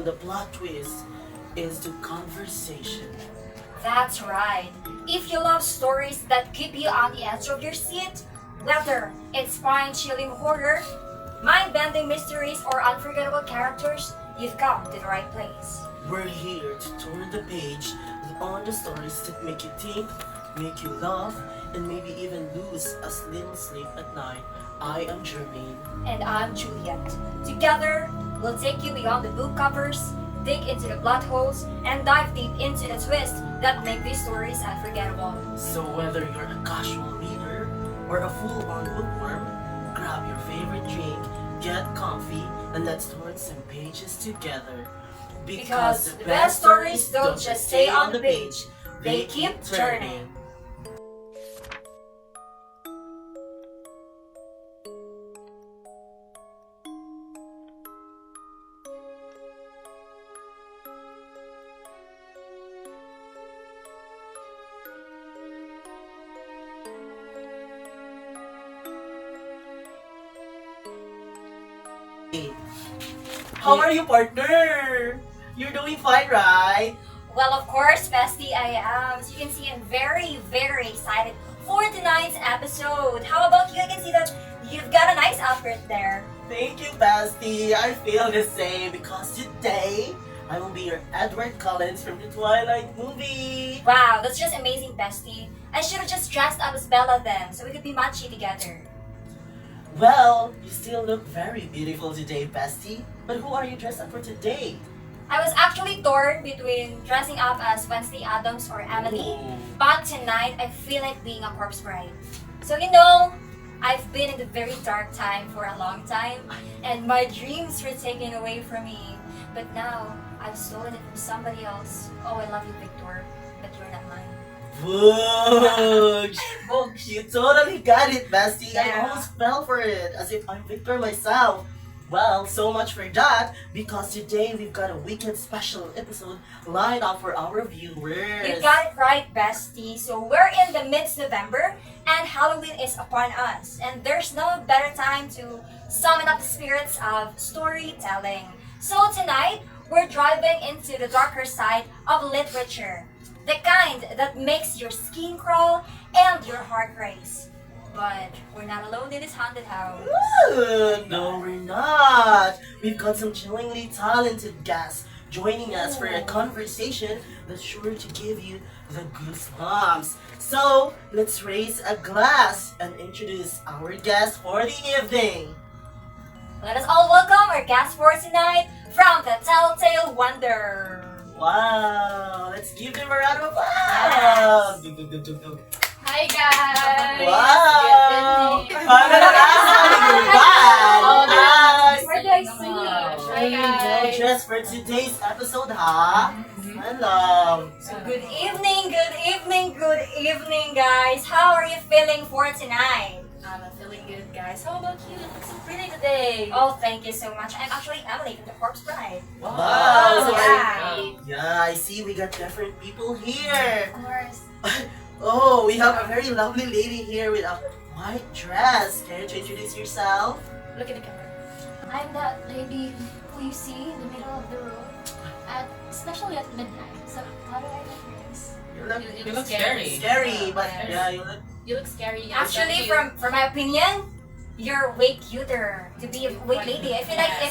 the plot twist is the conversation. That's right. If you love stories that keep you on the edge of your seat, whether it's spine-chilling horror, mind-bending mysteries, or unforgettable characters, you've come to the right place. We're here to turn the page on the stories that make you think, make you laugh, and maybe even lose a little sleep at night. I am Jermaine. And I'm Juliet. Together, we'll take you beyond the book covers, dig into the plot holes, and dive deep into the twists that make these stories unforgettable. So whether you're a casual reader or a full-on bookworm, grab your favorite drink, get comfy, and let's turn some pages together. Because the best stories don't just stay on the page, they keep turning. How are you, partner? You're doing fine, right? Well, of course, bestie, I am. As you can see, I'm very, very excited for tonight's episode. How about you? I can see that you've got a nice outfit there. Thank you, Basti. I feel the same because today I will be your Edward Cullen from the Twilight movie. Wow, that's just amazing, bestie. I should have just dressed up as Bella then, so we could be matchy together. Well, you still look very beautiful today, Basti. But who are you dressed up for today? I was actually torn between dressing up as Wednesday Addams or Emily, but tonight I feel like being a corpse bride. So I've been in a very dark time for a long time, and my dreams were taken away from me. But now, I've stolen it from somebody else. Oh, I love you, Victor, but you're not mine. Boogs! You totally got it, Basti. I Yeah. almost fell for it, as if I'm Victor myself. Well, so much for that, because today we've got a weekend special episode lined up for our viewers. You got it right, bestie. So we're in the mid-November, and Halloween is upon us. And there's no better time to summon up the spirits of storytelling. So tonight, we're driving into the darker side of literature. The kind that makes your skin crawl and your heart race. But we're not alone in this haunted house. No, we're not. We've got some chillingly talented guests joining us for a conversation that's sure to give you the goosebumps. So, let's raise a glass and introduce our guest for the evening. Let us all welcome our guest for tonight from the Telltale Wonder. Wow, let's give them a round of applause. Hi guys! Wow! Good evening. Hi! Where do I see you? Hi Well guys! dressed for today's episode, huh? Hello. So good evening, guys. How are you feeling for tonight? I'm feeling good guys. How about you? You look so pretty today. Oh, thank you so much. I'm actually Emily from the Corpse Bride. Wow. Oh, yeah. Yeah, I see we got different people here. Of course. Oh, we have a very lovely lady here with a white dress. Can you introduce yourself? Look at the camera. I'm that lady who you see in the middle of the road, especially at midnight. So how do I look this? You look scary. scary, but Yes. yeah, you look. You look scary. Actually, from my opinion, you're way cuter to be a white lady. I feel like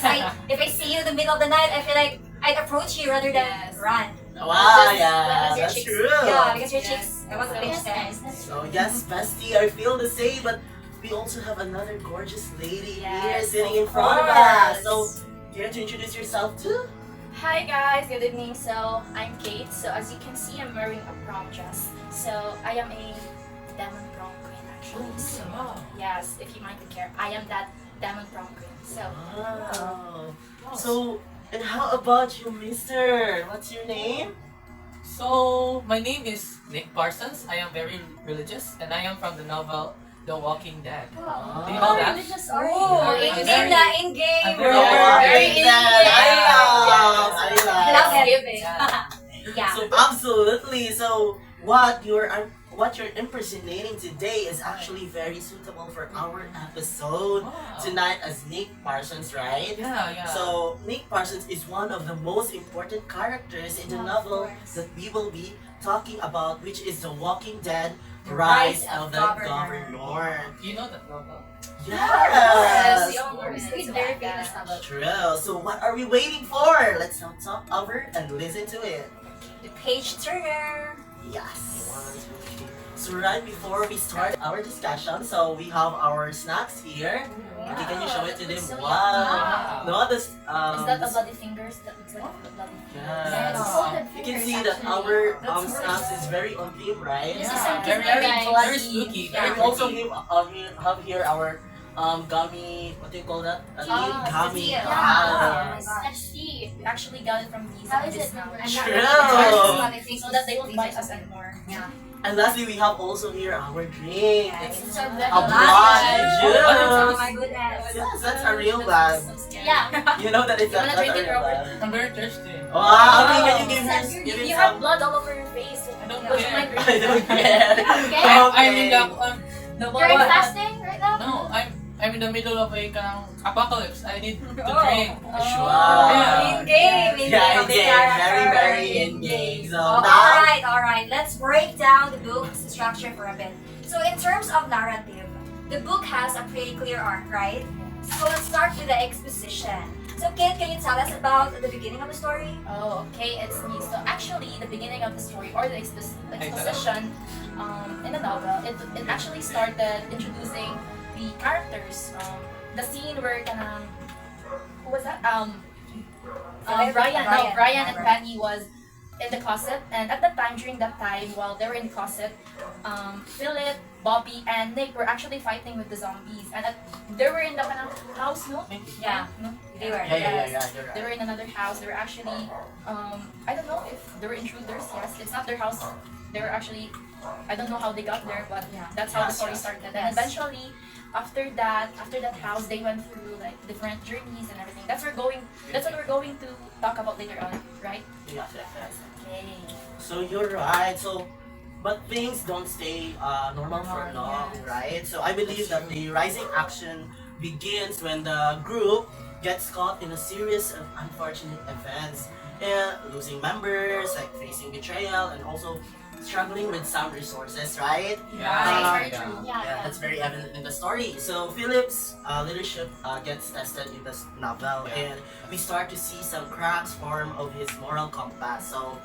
if I see you in the middle of the night, I feel like I'd approach you rather than Yes. run. Wow, Just- yeah, because your that's cheeks- true. Yeah, because your Yes. cheeks. I want to pinch That's them. nice. That's So yes, bestie, I feel the same, but we also have another gorgeous lady here Yes, sitting in of front of us. course. So, care to introduce yourself too? Hi guys, good evening. So I'm Kate. So as you can see, I'm wearing a prom dress. So I am a demon prom queen actually. So yes, if you might care, I am that demon prom queen. So Wow. So, and how about you, mister? What's your name? So, my name is Nick Parsons. I am very religious, and I am from the novel The Walking Dead. wow. Do you know that? Religious are you? Oh, Yeah, in very- game. I'm very- very I love. I love it. Giving. Yeah. Yeah. So absolutely. So what what you're impersonating today is actually very suitable for our episode Wow. tonight as Nick Parsons, right? Yeah, yeah. So Nick Parsons is one of the most important characters in the novel that we will be talking about, which is The Walking Dead: Rise of the Governor. you know that novel? Yes! Yes, of course. It's very famous novel. True. So what are we waiting for? Let's not talk over and listen to it. The page turner. Yes. So right before we start our discussion, so we have our snacks here. Okay, can you show it to them? So Wow. No, this Is that a bloody fingers? That looks like a bloody fingers. Yes. Folded You can fingers, see that actually. our That's snacks is very on theme, right? This is Yeah, something very, like very spooky. Yeah. Very We also spooky. have here our gummy. What do you call that? Gummy. Yeah. Wow. Yes. Let's see. We actually got it from these. How is this it? number. I'm True. not really So that they won't bite us anymore. Yeah. And lastly, we have also here our drink. Yes, It's it's a a blood Oh juice. my goodness. Yes, that's a real blood. So scary. Yeah. You know that it's You wanna that's drink a it, real Robert? blood. I'm very thirsty. Wow, okay, can you give Yes, me, you- give me You have some? blood all over your face. I don't Would you care. mind I drinking? don't care. Okay. I'm in the The You're in fasting right now? no. I'm in the middle of a apocalypse. I need to Oh. drink. Wow. Yeah. In game, in Yeah, in game, game, very, very in game. So Oh, now, alright. Let's break down the book's structure for a bit. So in terms of narrative, the book has a pretty clear arc, right? So let's start with the exposition. So Kate, can you tell us about the beginning of the story? Oh, okay, it's me. So actually, the beginning of the story or the exposition in the novel, it actually started introducing the characters. The scene where who was that? Brian and Penny was in the closet, and at that time, during that time, while they were in the closet, Philip, Bobby, and Nick were actually fighting with the zombies, and they were in the kind of house, no? Yeah. No? They were. yeah, you're They right. were in another house. They were actually, I don't know if they were intruders. Yes, it's not their house. They were actually, I don't know how they got there, but Yeah. that's how the Yes, story yes. started. Yes. And eventually, after that house, they went through like different journeys and everything. That's what we're going to talk about later on, right? Yes, yes, yes. Okay. So you're right. So, but things don't stay normal for long, right? So I believe that the rising action begins when the group gets caught in a series of unfortunate events, and losing members, like facing betrayal, and also struggling with some resources, right? Yeah. Very true. Yeah, that's very evident in the story. So Philip's leadership gets tested in this novel, Yeah. and we start to see some cracks form of his moral compass. So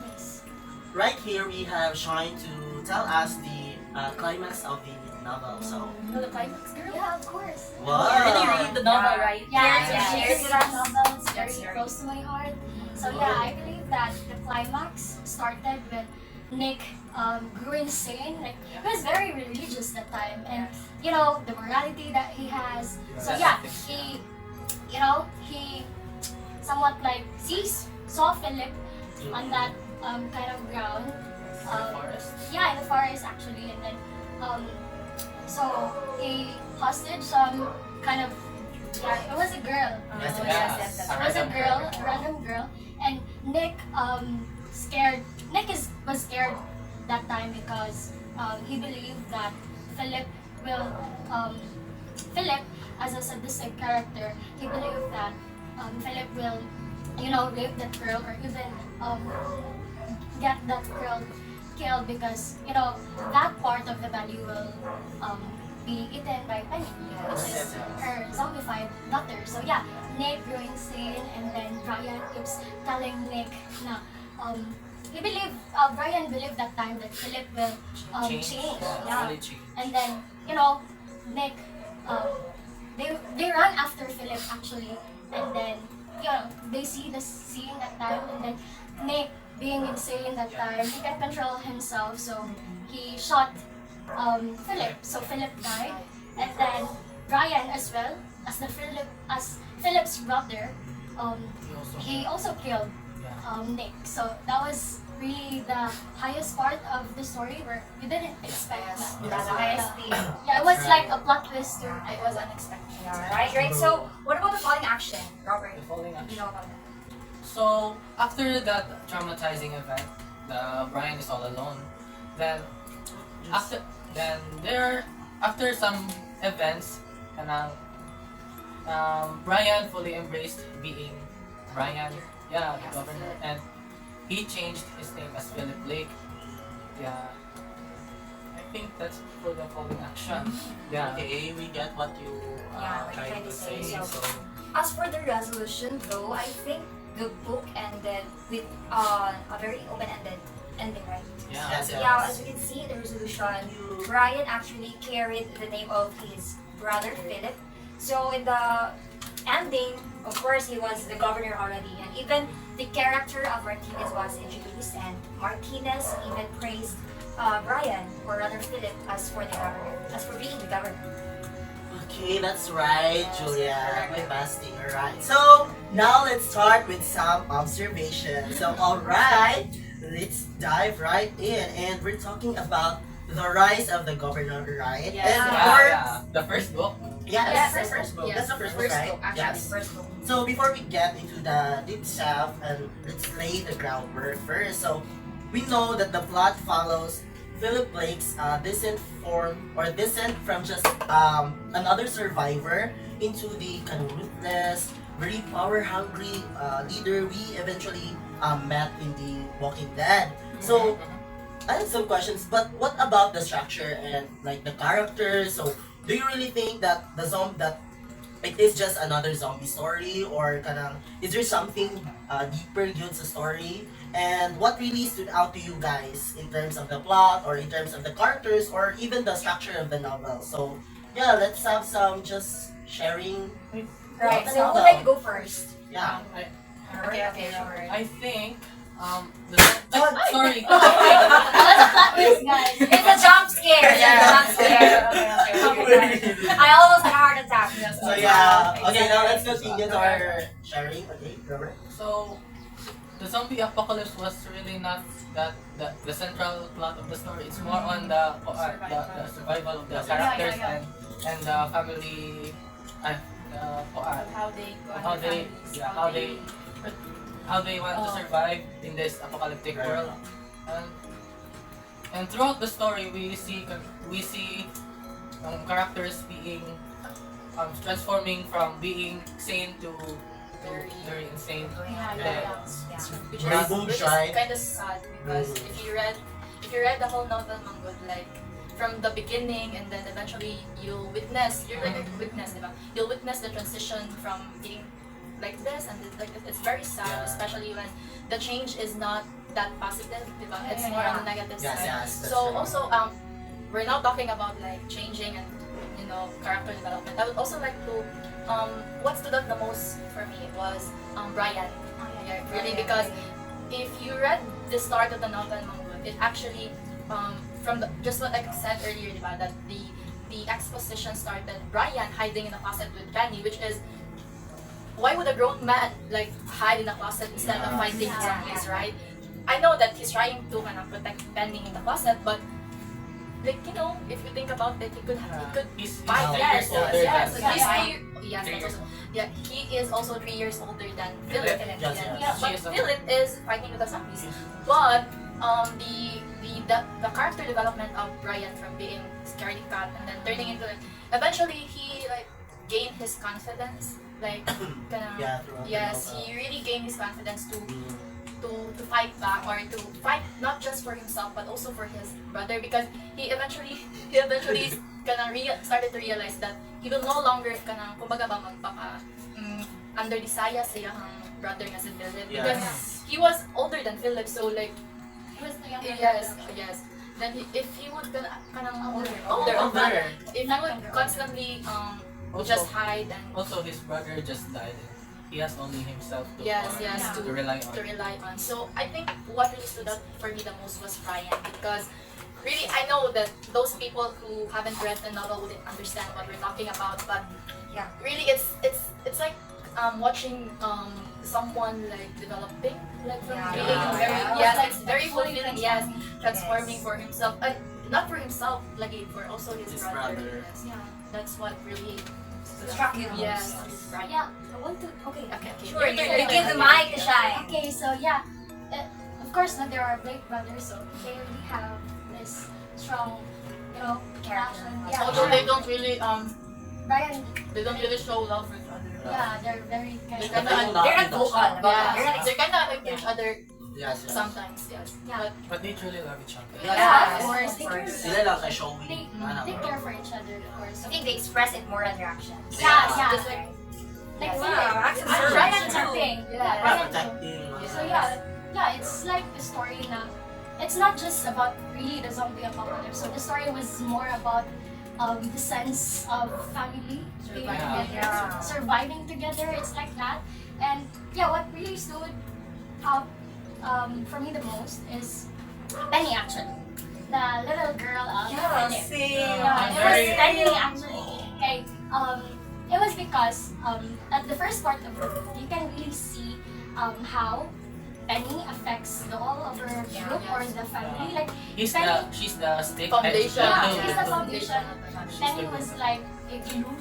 right here we have Shine to tell us the climax of the novel. So You know the climax, girl? Yeah, of course. wow. You already read the novel, right? Yeah, Yeah, yes. that novel is Yes, very very. close to my heart. So yeah, I believe that the climax started with Nick grew insane. Like he was very religious that time, and you know the morality that he has. So yeah, he somewhat like saw Philip on that kind of ground. Forest. Yeah, in the forest actually, and then so he hostage some kind of it was a girl. Yes, Oh, yes. yes. It was a girl, a random girl, and Nick scared. Was scared that time because he believed that Philip will Philip as a sadistic character. He believed that Philip will rape that girl or even get that girl killed because that part of the body will be eaten by Penny, which is her zombified daughter. So yeah, Nick grew insane, and then Brian keeps telling Nick na Brian believed that time that Philip will change. Yeah. Really change. And then, Nick, they run after Philip actually, and then, they see the scene that time, and then Nick, being insane that time, he can control himself, so he shot Philip. So Philip died, and then Brian as well, as Philip's brother, he also killed Nick. So that was really the highest part of the story where you didn't expect that. That's the highest thing. Yeah, it was like a plot twist too. It was unexpected. Right. So what about the falling action, Robert? The falling You action. know about that? So after that traumatizing event, Brian is all alone. Then After some events, kanang Brian fully embraced being Brian, yeah, the governor, and he changed his name as Philip Blake. Yeah, I think that's for the following action. Yeah. Okay, we get what you Yeah, what trying you're to trying say. to say, So, As for the resolution, though, I think the book ended with a very open-ended ending, right? Yeah. Yes, Yeah, as you can see in the resolution, Brian actually carried the name of his brother Philip. So in the ending, of course, he was the governor already, and even the character of Martinez was introduced, and Martinez even praised Brian, or rather Philip, as for the governor, as for being the governor. okay, that's right, Julia. My bestie. Alright. So, now let's start with some observations. So, alright, let's dive right in. And we're talking about the rise of the governor, right? Yes. And Yeah, for, yeah. The first book. yeah, Yes, that's the first book. yes, That's the first book, first right? book, actually. Yes. First book. So before we get into the deep stuff, and let's lay the groundwork first. So we know that the plot follows Philip Blake's descent from just another survivor into the kind of ruthless, very power-hungry leader we eventually met in the Walking Dead. So I have some questions, but what about the structure and like the characters? So do you really think that it is just another zombie story, or kanang is there something deeper yun sa story? And what really stood out to you guys in terms of the plot, or in terms of the characters, or even the structure of the novel? So yeah, let's have some just sharing. Right, Of the so who would novel. like to go first? Yeah. Okay, sure. I think the Oh, sorry. Let's plot this, guys. It's a jump scare. It's a jump scare. I almost had a heart attack. So yeah, okay, now let's continue to our sharing. Okay, Robert. So the zombie apocalypse was really not that the central plot of the story. It's more on the survival of the characters and the family How they go how on they families, yeah, how they want to survive in this apocalyptic Right. world. And throughout the story we see characters being transforming from being sane to very insane. which Very is booms, right? kind of sad because Mhm. if you read the whole novel Manggod, like from the beginning and then eventually you'll witness diba? You'll witness the transition from being like this and like this. It's very sad, Yeah. especially when the change is not that positive, diba? It's Yeah, more yeah. on the negative Yes, side. yes, that's So right. also we're now talking about like changing and character development. I would also like to what stood out the most for me was Brian. Yeah, really, because if you read the start of the novel Manggod, it actually from just what I said earlier, diba, that the exposition started Brian hiding in the closet with Jenny, which is why would a grown man like hide in the closet instead of fighting zombies, right? I know that he's trying to protect Penny in the closet, but like if you think about it, he could He's fight. 3 Yes, years older yes, than he's Brian. yes, Three that's years also, yeah, he is also 3 years older than Philip. Philip. Yes, Yeah, She but is a- Philip is fighting with the zombies. But the character development of Brian from being scaredy cat and then turning into eventually he like gained his confidence, like Yeah, throughout the yes, novel. he really gained his confidence to Mm. to fight back, or to fight not just for himself but also for his brother, because he eventually started to realize that he will no longer kumbaga ba magpaka under the saya sa iyang brother nga si Philip, because Yes. he was older than Philip, so like He was the younger yes brother. then if he would Older. Older. if he would constantly just hide and Also, his brother just died. He has only himself to, yes to rely on. to rely on. So I think what really stood out for me the most was Brian, because really I know that those people who haven't read the novel wouldn't understand what we're talking about, but Yeah. really it's like watching someone like developing like from Yeah. being Yeah. very Yeah. yes, Like, it's very fully fulfilling, yes, transforming Yes. for himself, not for himself like for also his, His brother. brother. Yes. Yeah. That's what really Struck you the yes, most. Brian. Yeah, I want to. Okay. Okay. Sure, Your turn, you your give turn. the mic to Shai. Okay, so yeah, of course, there are Blake brothers, so they already have this strong, you know, Character. passion. Yeah, Although they sure. don't really Brian, they don't really show love for each other. yeah, they're very kind They're of, kinda- They're not vocal about it. They're Yeah, not they're kind of like each other Yes, yes. sometimes. Yes. yeah, But they truly love each other. Yeah, yeah, of course, they of course. care. Sila lang kay showy. They, Ano, they bro? care for each other, of course. I think they express it more in their actions. Yeah, yeah. Just like Like Yes. Philip. Yeah, acts of And service. Brian Yeah. helping. Yeah. Brian Protecting. So yeah, it's like the story na, it's not just about really the zombie apocalypse. So the story was more about the sense of family, being Surviving. together, Yeah. surviving together. It's like that. And yeah, what really stood out for me the most is Penny actually, the little girl of Yeah, Philip. same. Yeah, it was Very- Penny actually. Okay, it was because at the first part of the book, you can really see how Penny affects the all of her Yeah, group or yes. the family. Like She's the stick. Foundation. Yeah, glue. she's the foundation. She's Penny the was glue. like a glue,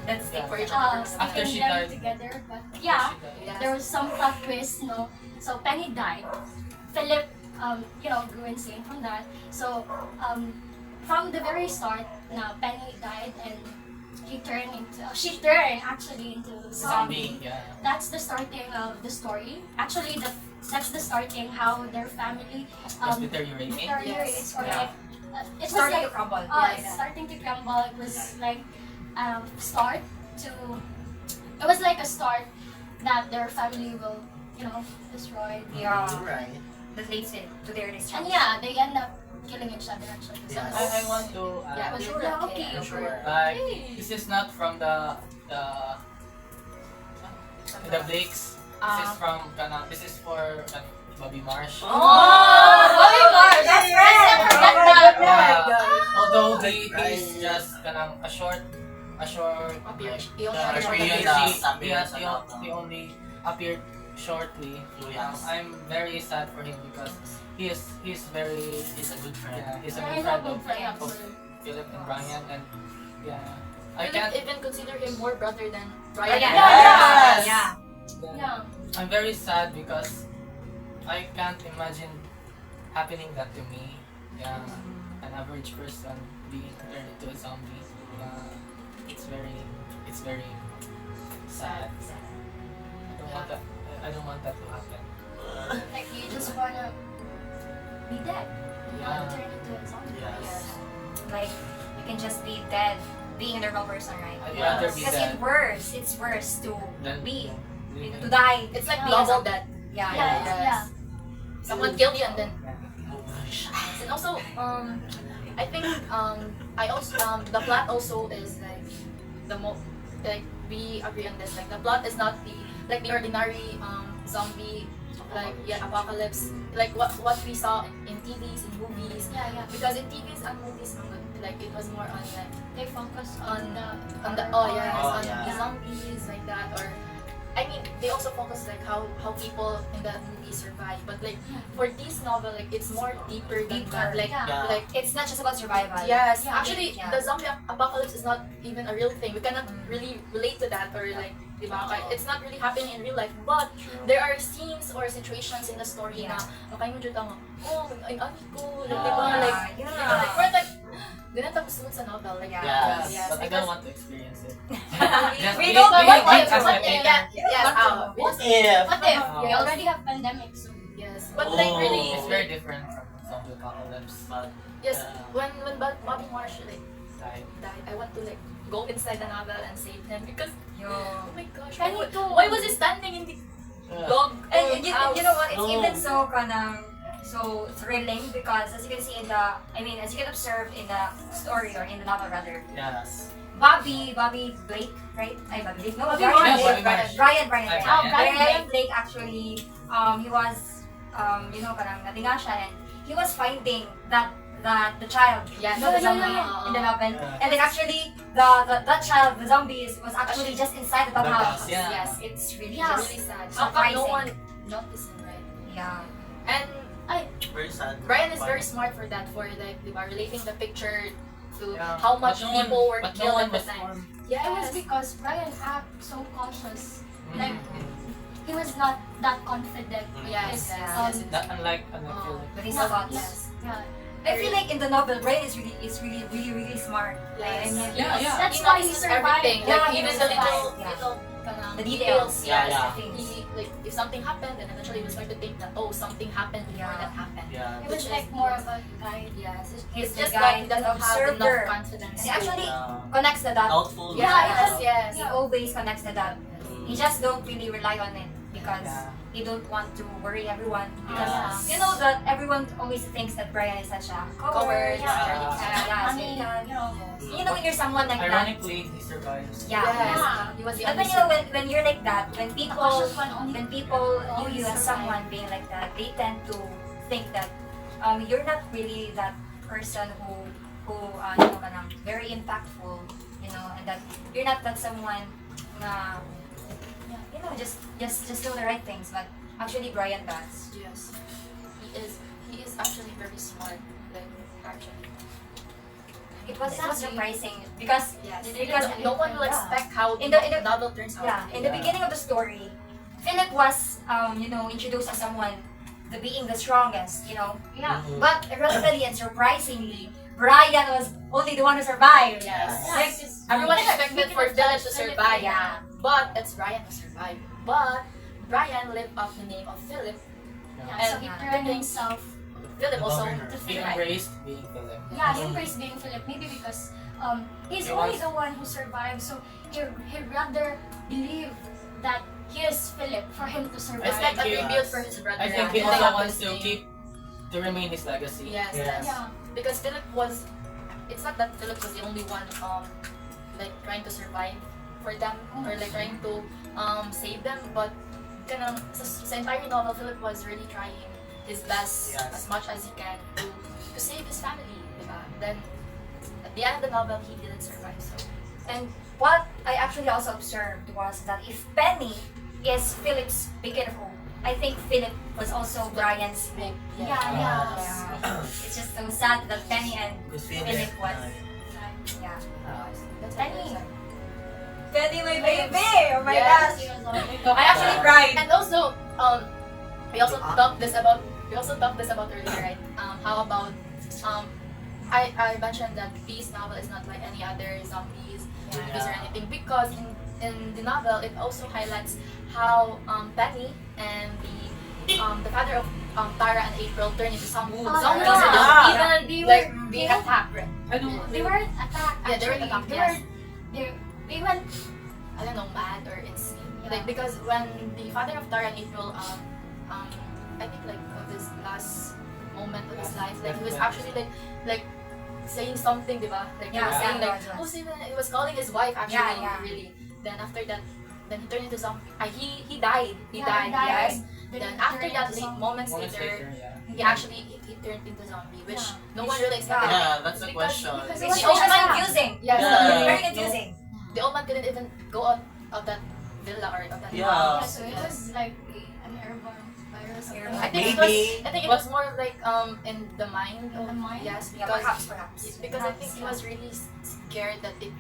That's it for each uh, other. After keeping she them died. together. But yeah, Yes. there was some plot twist, no. So Penny died. Philip, grew insane from that. So from the very start, na Penny died and she turned actually into zombie. Zombie. Yeah. That's the starting of the story. Actually, that's the starting how their family Just deteriorating. deteriorates or Yeah. like it was Starting like to crumble. it's starting to crumble. It was like start to. It was like a start that their family will destroy. Yeah. Right. That leads to their And destruction. yeah, they end up killing each other actually. So Yes. I want to Yeah, add, sure. yeah, okay. I'm sure. like, this is not from the Blakes. This is from this is for Bobby Marsh. Oh, Bobby Marsh, that's right. Although he's just a short Appearance. yeah, Appearance. he only appeared shortly. Yes. I'm very sad for him because he's very He's a good friend. yeah, he's a Yeah, good he's a friend good of friend, of actually. Philip and Brian, and yeah, I I can't. even consider him more brother than Oh, Brian. yeah. Yes. Yeah. Yeah. I'm very sad because I can't imagine happening that to me. Yeah, an average person being turned into a zombie. It's very sad. I don't want that to happen. Like you just wanna be dead. You wanna Yeah. turn into a zombie. Yes. Like, you can just be dead being a normal person, right? I'd Yes. rather be Because dead it's worse to than be, living. to die. It's like Yeah. double that. Yeah, Yeah, yeah. yeah. Someone killed you and then Oh, and also I think I also the plot also is like like we agree on this, like the plot is not the ordinary zombie apocalypse like what we saw in TVs, in movies, Yeah, yeah. because in TVs and movies like it was more on like They focus on the on the Oh, on yeah. the zombies like that, or I mean they also focus like how people in that movie survive, but like for this novel like it's more deeper than that, like Yeah. like It's not just about survival. yes, Yeah. actually Yeah. the zombie apocalypse is not even a real thing. We cannot really relate to that, or like diba? It's not really happening in real life, but there are scenes or situations in the story Yeah. na okay mo jud ang in ami ko like Yeah. diba like Yeah. like we're like ganun tapos sunod sa novel like Yeah. Yes. But I because- don't want to experience it. We Just don't being know what as if, a what paper. if. yes What if? What if? We Yes. already have pandemic, so yes, but like Oh. really It's very different from zombie apocalypse. But, yes, Yeah. when Bobby Marsh like Like, died, I want to like go inside the novel and save him because Yo. oh my gosh, Penny too. why was he standing in the dog And you know what? It's Oh. even so thrilling because as you can see as you can observe in the story or in the novel rather, yes. Bobby Blake, right? Ay, Bobby Blake. No, Bobby Brian Marsh. Blake. Bobby Marsh. Brian. Ay, Oh, Brian. Brian Blake actually, he was, parang natinga siya and he was finding that the child, Yes. you know, the Yeah, zombie yeah, yeah. in the novel, Yeah. and then actually that child, the zombie, was actually just inside the The doghouse. house, yeah. Yes, it's really Yeah. really sad. Surprising. How come no one noticed him, right? yeah. And Very sad. Brian is very smart for that, for like diba, relating the picture to yeah. how much But no one- people were but no killed one at the was time. harmed. Yes. it was because Brian acted so cautious. Like Mhm. he was not that confident. Yes, Yes, yes, yes. Not unlike Oh. Philip. But he's Yeah, not. yes. Yeah. I feel like in the novel, Brian is really smart. Yes. I mean, Yeah. That's He why he notices survived. everything. Yeah, Like he even the survived. little the details. Yes. Yeah. The things. He like if something happened, then eventually we start to think that oh something happened before Yeah. that happened. Yeah. It was like more of a guide. Yes. He's It's the just guy, that he doesn't the have observer. enough confidence. He actually Yeah. connects the dot. Doubtful. Yes. Yes. He always connects the dot. He just don't really rely on it because Yeah. he don't want to worry everyone. Because Yes. you know that everyone always thinks that Brian is such a coward. Coward, Yeah. yeah. You know, Yes. you know when you're someone like that. Ironically, he survives. Yeah. Yes. Yeah. He was the But only when you know when you're like that, when The people cautious one only. when people view always you as survive. someone being like that, they tend to think that you're not really that person who you know kanang very impactful, you know, and that you're not that someone na you know just do the right things, but actually Brian does. Yes. He is actually very smart. Like actually. It was surprising because Yes. because no one will yeah. expect how In the the- novel turns out. yeah, to be. in the beginning of the story, Philip was you know introduced as someone the being the strongest, you know. Yeah. But ironically and surprisingly, Brian was only the one who survived. Yes. Like, Everyone Yeah, expected we for cannot Philip to touch Philip, survive. yeah. But it's Brian who survived. But Brian lived up the name of Philip. Yeah, And so he the turned thing- himself. Philip also He embraced being Philip. Yeah, he embraced being Philip. Maybe because he's He only was- the one who survived. So he rather believe that he is Philip for him to survive. It's like a Yes. tribute for his brother. I think he Yeah. also Like wants his to name. remain his legacy. Yes. Yes. Yeah. Because Philip was. It's not that Philip was the only one like trying to survive for them or like trying to save them, but kanang sa entire novel Philip was really trying his best Yes. as much as he can to save his family, diba? Then at the end of the novel he didn't survive. So And what I actually also observed was that if Penny is Philip's beacon of hope, I think Philip was also Brian's hope. Yeah, Yeah. It's just so sad that Penny and Because Philip was. Yeah. that's Penny. what it is. Penny, my baby! Oh my Yes. gosh! I actually cried. And also, we also talked this about earlier, right? How about I mentioned that this novel is not like any other zombies movies or anything because in the novel it also highlights how Penny and the father of Tara and April turned into zombies. Oh, Zombies yeah. even They like were- being they were- attacked. They weren't attacked. Yeah, they were actually. attacked, They yes. were. They went. I don't know, mad or insane. Yeah. Like because when the father of Tara and April, I think like of this last moment of his life, like he was actually like saying something, diba? Like he Yeah, was saying yeah, like, yeah. oh, see, he was calling his wife actually, Yeah, yeah. really. Then after that, then he turned into zombie. He died. He Yeah, died. he died. Yes. Then Then he after turned that, into zombie. moments Moments later, later, yeah. he actually he turned into zombie, which Yeah. no one really expected. Yeah, that's the Because- question. because It's it also was- confusing. Yes, Yeah. the- Very confusing. the old man couldn't even go out of that villa or of that Yeah. Yeah, house. so it was like an airborne virus. or Airborne. I think Maybe. it was more of like in the mind. In the mind? Yes, Yeah, because perhaps. because I think he was really scared that it,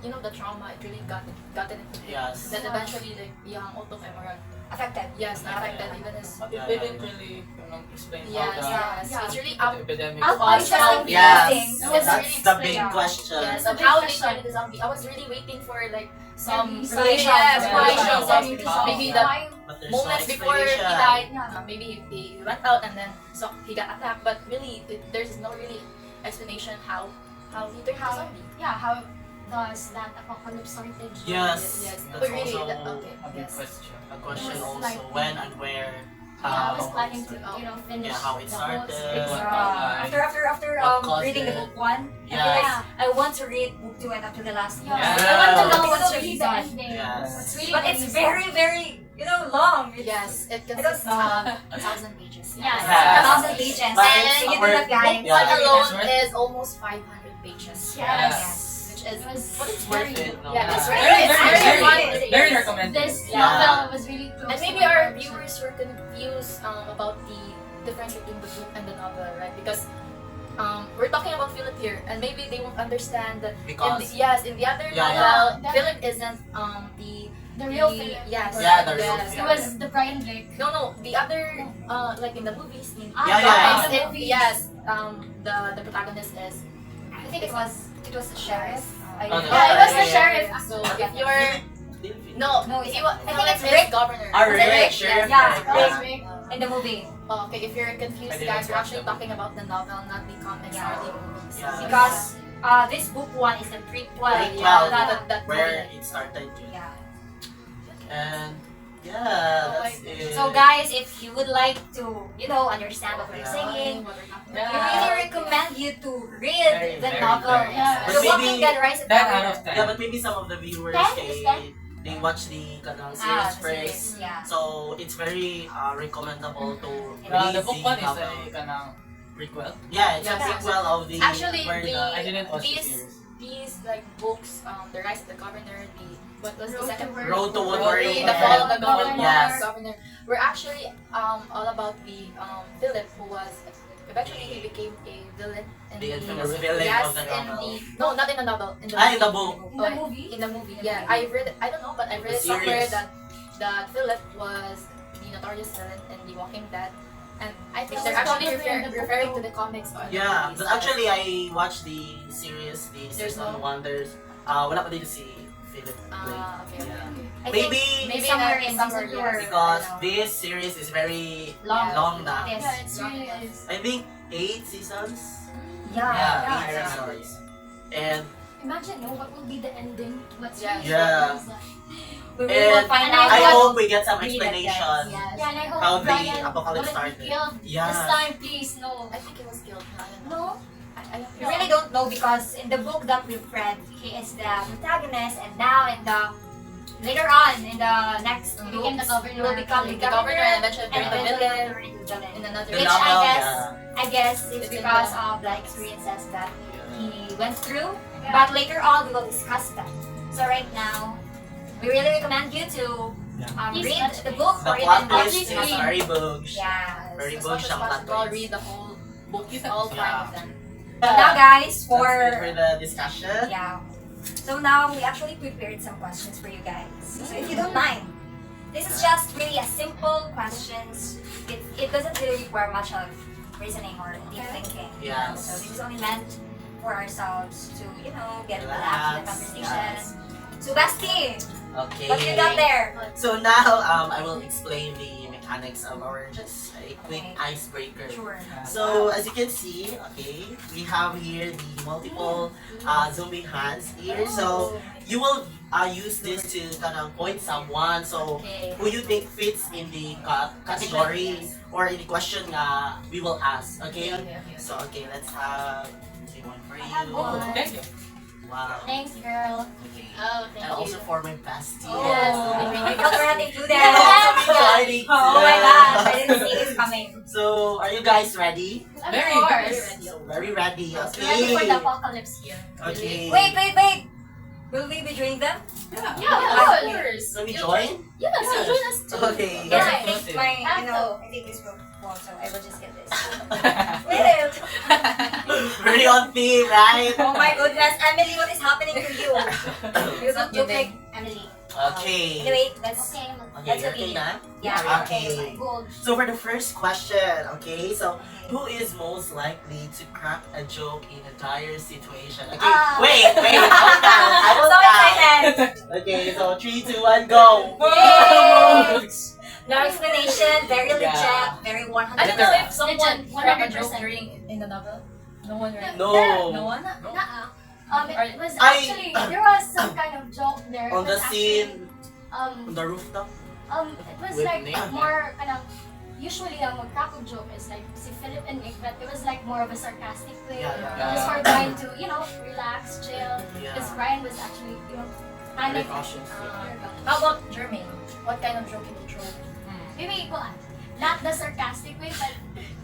you know, the trauma it really got it into him. Yes. Then eventually like yung auto femoral. Affected. Yes, affected even his. But it Yeah, didn't yeah. really explain Yes, how yes. Yeah. It's really the up. epidemic Up- was. It's just How- confusing. Yes, It was that's really the big explained. question. Yes, It's a of big how they question. turned into zombie. I was really waiting for like some Explanation. Yes, Yeah, explanation. yeah, Some- yeah. maybe the But there's no moments before he explanation. died, Yeah. maybe he went out and then so he got attacked. But really, there's no really explanation how he turned into How, zombie. yeah, how does that apocalypse started? Yes, Yes, that's but really, also okay, A big yes. question. a question It was also. like- When and where. Yeah, I was how- planning to, finish Yeah, how it the whole started. series. Why? After What caused reading the it? book 1, Yes. I feel like I want to read book 2 and up to the last Yeah. one. Yeah. I want to know It's what's the really the reason. ending. Yes. It's really But the it's reason. very, long. It's Yes, it I don't consists know. of 1,000 pages. Yeah. Yeah. 1,000 pages. But And it's you do our that, guys. book One Yeah. alone It's worth- is almost 500 pages. Yes. Which is It was but it's Worth very- it. No? Yeah, it's Very, very- very, it's very, very very fun. recommended. This Yeah. novel was really close And maybe to my our heart, so- viewers were confused about the difference between the book and the novel, right? Because we're talking about Philip here, and maybe they won't understand that. Because In the other Yeah, novel, yeah. Philip isn't the The real Philip. Yes. Yeah, the real yes. It Philip. was the Brian Blake. No, the other, like in the movies, Yeah. in the movies. yes, the protagonist is, I think it was the sheriff. Oh, no. Yeah, it was the Yeah. sheriff. so if you're, no, No, if it's- you, I think it's Rick Rick. Governor. Ah, Was it Rick, Sheriff Yeah, Rick, Rick. yeah. Rick. In the movie. Okay, if you're I confused, didn't guys, we're watch actually the talking about the novel, not the comics Yeah. or the movies. Yeah. Because this book one is the prequel. Prequel. Yeah, That- that Where it started to. yeah. And yeah, that's it. So guys, if you would like to, understand what we're Yeah. saying, what we're talking we about. really recommend you to read Very, the very, novel. very Yeah. The But Walking maybe Dead Rise of 10 Power. out of 10. Yeah, but maybe some of the viewers 10 is 10? they watch the kanang Ah, series the first. series, yeah. So it's very recommendable to read The book one is novel. a kanang prequel. Yeah, it's a Yeah. sequel of the Actually, where I didn't watch the these series. these like books, The Rise of the Governor, what was the Road to second Work. Road to Wolverine. The Fall of the Governor. Yes. Governor. We're actually all about the Philip, who was eventually he became a villain in The infamous villain yes, of the in novel. no, not in the novel, in the Ah, in the movie. book. In the movie? In the movie, yeah. I read it, I don't know, but I read The it somewhere series. that Philip was the notorious villain in The Walking Dead. And I think This they're is actually probably in the book referring too. to the comics or the Yeah, movies. but actually I watched the series, the There's season no- 1. There's wala pa dito si Philip Blake. okay. Yeah. I think Maybe somewhere in in somewhere, season 2 or because I don't know. this series is very Long. long now. Yes. Yeah, it's really is. I think 8 seasons. Yeah. Yeah, 8 yeah. seasons. And Imagine, what will be the ending? What's Yeah. really Yeah. is like. We will And find I out. I what- hope we get some Read it, explanation. guys. Yes. Yeah, and I hope How the Brian apocalypse wouldn't started. be killed Yeah. this time, please, no. I think it was killed. I don't know. No? I don't We know. really don't know because in the book that we've read, he is the protagonist, and now later on in the next He book, became the governor. he will become the The governor governor, and eventually and turn the eventually villain turn into the villain. in another The Which novel, I guess it's It's in because the- of the experiences that he went through. Yeah. But later on, we will discuss that. So right now, we really recommend you to Please read watch the it. book The or plot even twist please is read. very bugs. Yeah. Very As bugs much as siyang plot possible, twist. read the whole book, all Yeah. 5 of them. So now, guys, That's it for for the discussion. yeah. So now we actually prepared some questions for you guys. So if you don't mind, this is just really a simple questions. It doesn't really require much of reasoning or deep thinking. Yes. So this is only meant for ourselves to, get relaxed in the Relax, conversation. yes. So Basti, Okay. what you got there? So now I will explain the mechanics of our just a quick Okay. icebreaker. Sure. So as you can see, okay, we have here the multiple zombie hands here. So you will use this to kind of point someone. So Okay. who you think fits in the category or in the question we will ask. Okay. So okay, let's have one for I have you. one. Thank you. Wow. Thanks, girl. Okay. Oh, And also for my bestie. Yes. Oh. I thought we're not included. Sorry. Oh my gosh, I didn't see this coming. So are you guys ready? Of Very, course. So very ready. Ready for Okay. the apocalypse here. Okay. Wait. Will we be joining them? Yeah. Yeah, of course. Let me join. Yes, Yes. you join us too. Okay. Yeah, I Yes. think my, Have I think this will fall, so I will just get this. Wait. Very on theme, right? Oh my goodness, Emily, what is happening to you? You don't look like Emily. Okay. Anyway, let's Okay, Okay, That's you're okay. okay na? yeah. Okay. gold. So for the first question, okay, so who is most likely to crack a joke in a dire situation? Okay, wait, hold down. I will So count. excited. Okay, so 3, 2, 1, go. Yay! No explanation, very legit, Yeah. very 100%. I don't know if someone Legit, cracked a joke 100%. during in the novel. No one, right? No. No one? It was I- actually, there was some kind of joke there. On It the was actually, scene, on the rooftop. it was With like Nick. more kind of, usually a crack of joke is like si Philip and Nick, but it was like more of a sarcastic way. Yeah. Just for Brian to, relax, chill. Yeah. Because Brian was actually, Very panic. cautious. How about Jermaine? What kind of joke can you throw? Maybe, well, not the sarcastic way, but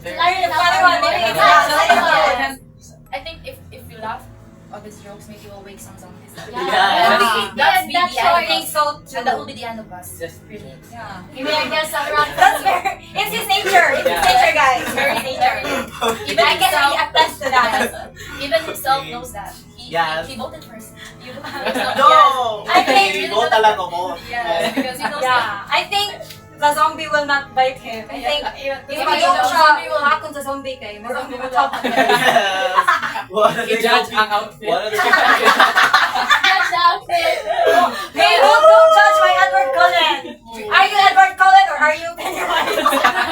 Very- lighten it up. Funny one, maybe it's Yeah, not lighten it up. funny. I think if you laugh at these jokes, maybe you'll wake some zombies. Yeah. Yeah. That's That's the how I end. think so too. And that will be the end of us. Just Really. Yeah. Maybe I guess I'll run. That's very, it's his nature. It's his Yeah. nature, guys. Very nature. Even I can really himself, attest to that. even himself Okay. knows that. Yes. He voted first. You voted No! I think Okay, really Go talaga mo. Yes, because he knows Yeah, I think the zombie will not bite him. I think if Maybe mag-joke the siya, zombie will- hakon sa zombie kay, may zombie will top. Yes. What are they I-judge gonna ang outfit. What are they That's the outfit. Hey, don't judge my Edward Cullen. Are you Edward Cullen or are you Pennywise?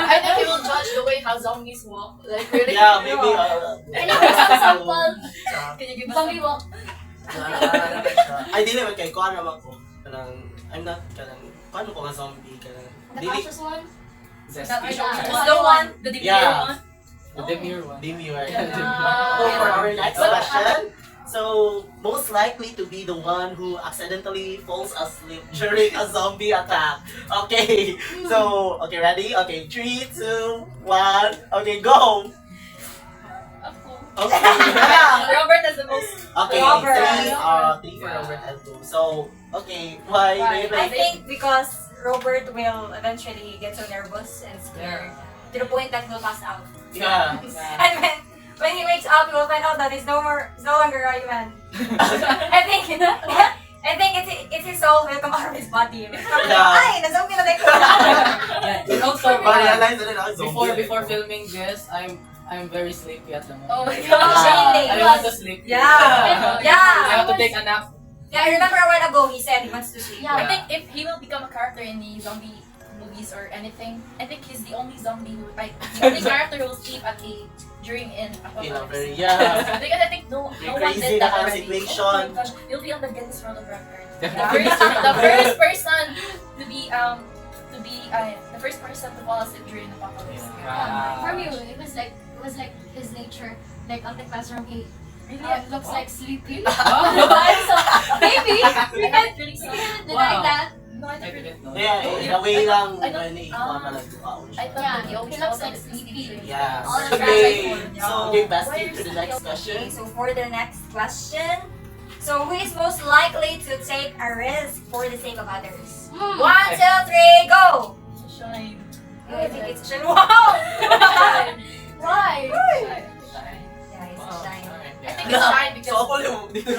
I think he will judge the way how zombies walk. Like really. Yeah, maybe. Can you give us a sample? Can you give us Zombie walk. Ay, dili man kay kuha naman ko. Kanang, I'm not, kanang, paano ko nga zombie? Kanang, The dili, cautious one. Zesty. the one, the demure Yeah. one? The demure one. demure. Yeah. So for our next question, so most likely to be the one who accidentally falls asleep during a zombie attack. Okay, so, okay, ready? Okay, 3, 2, 1, okay, go! Okay, yeah. Robert is the most. Okay, Robert. three for Robert and 2. So, okay, why? Why? I think because Robert will eventually get so nervous and scared to the point that he'll pass out. Yeah. And when he wakes up, he will find out that he's no longer a human. I think it's his soul will come out of his body. Yeah. Ay, na-zombie na like. Yeah. And also, Ma-realize na rin ako, zombie. before filming this, I'm very sleepy at the moment. Oh my Really? I want to sleep. Yeah. I Yeah. want to take a nap. Yeah, I remember a while ago he said he wants to sleep. Yeah. I think if he will become a character in the zombie movies or anything, I think he's the only zombie who, like, the only character who will sleep at during in You know, apocalypse. very, yeah. Because I think no one Crazy did na that kind of already. situation. Oh my gosh, you'll be on the Guinness World of Records. Yeah. The first person to be the first person to fall asleep during the apocalypse. For me, it was like his nature. Like on the classroom, he Really? looks like sleepy. Wow. So maybe we can really deny Wow. that. No, I I didn't. didn't know. Yeah, in a way lang, I don't- when ikuha ka lang duha. I thought Yeah, that he always he looks falls like asleep sleepy. during- Yeah. All the Okay, time. so okay, best Why to are the you next still- question. Okay, so for the next question, so who is most likely to take a risk for the sake of others? 1, 2, 3, go! Shine. I think it's Shine. Wow! Shine. Why? Shine. Yeah, it's Wow. Shine. Alright, I think yeah. it's Shine So ako because yung dito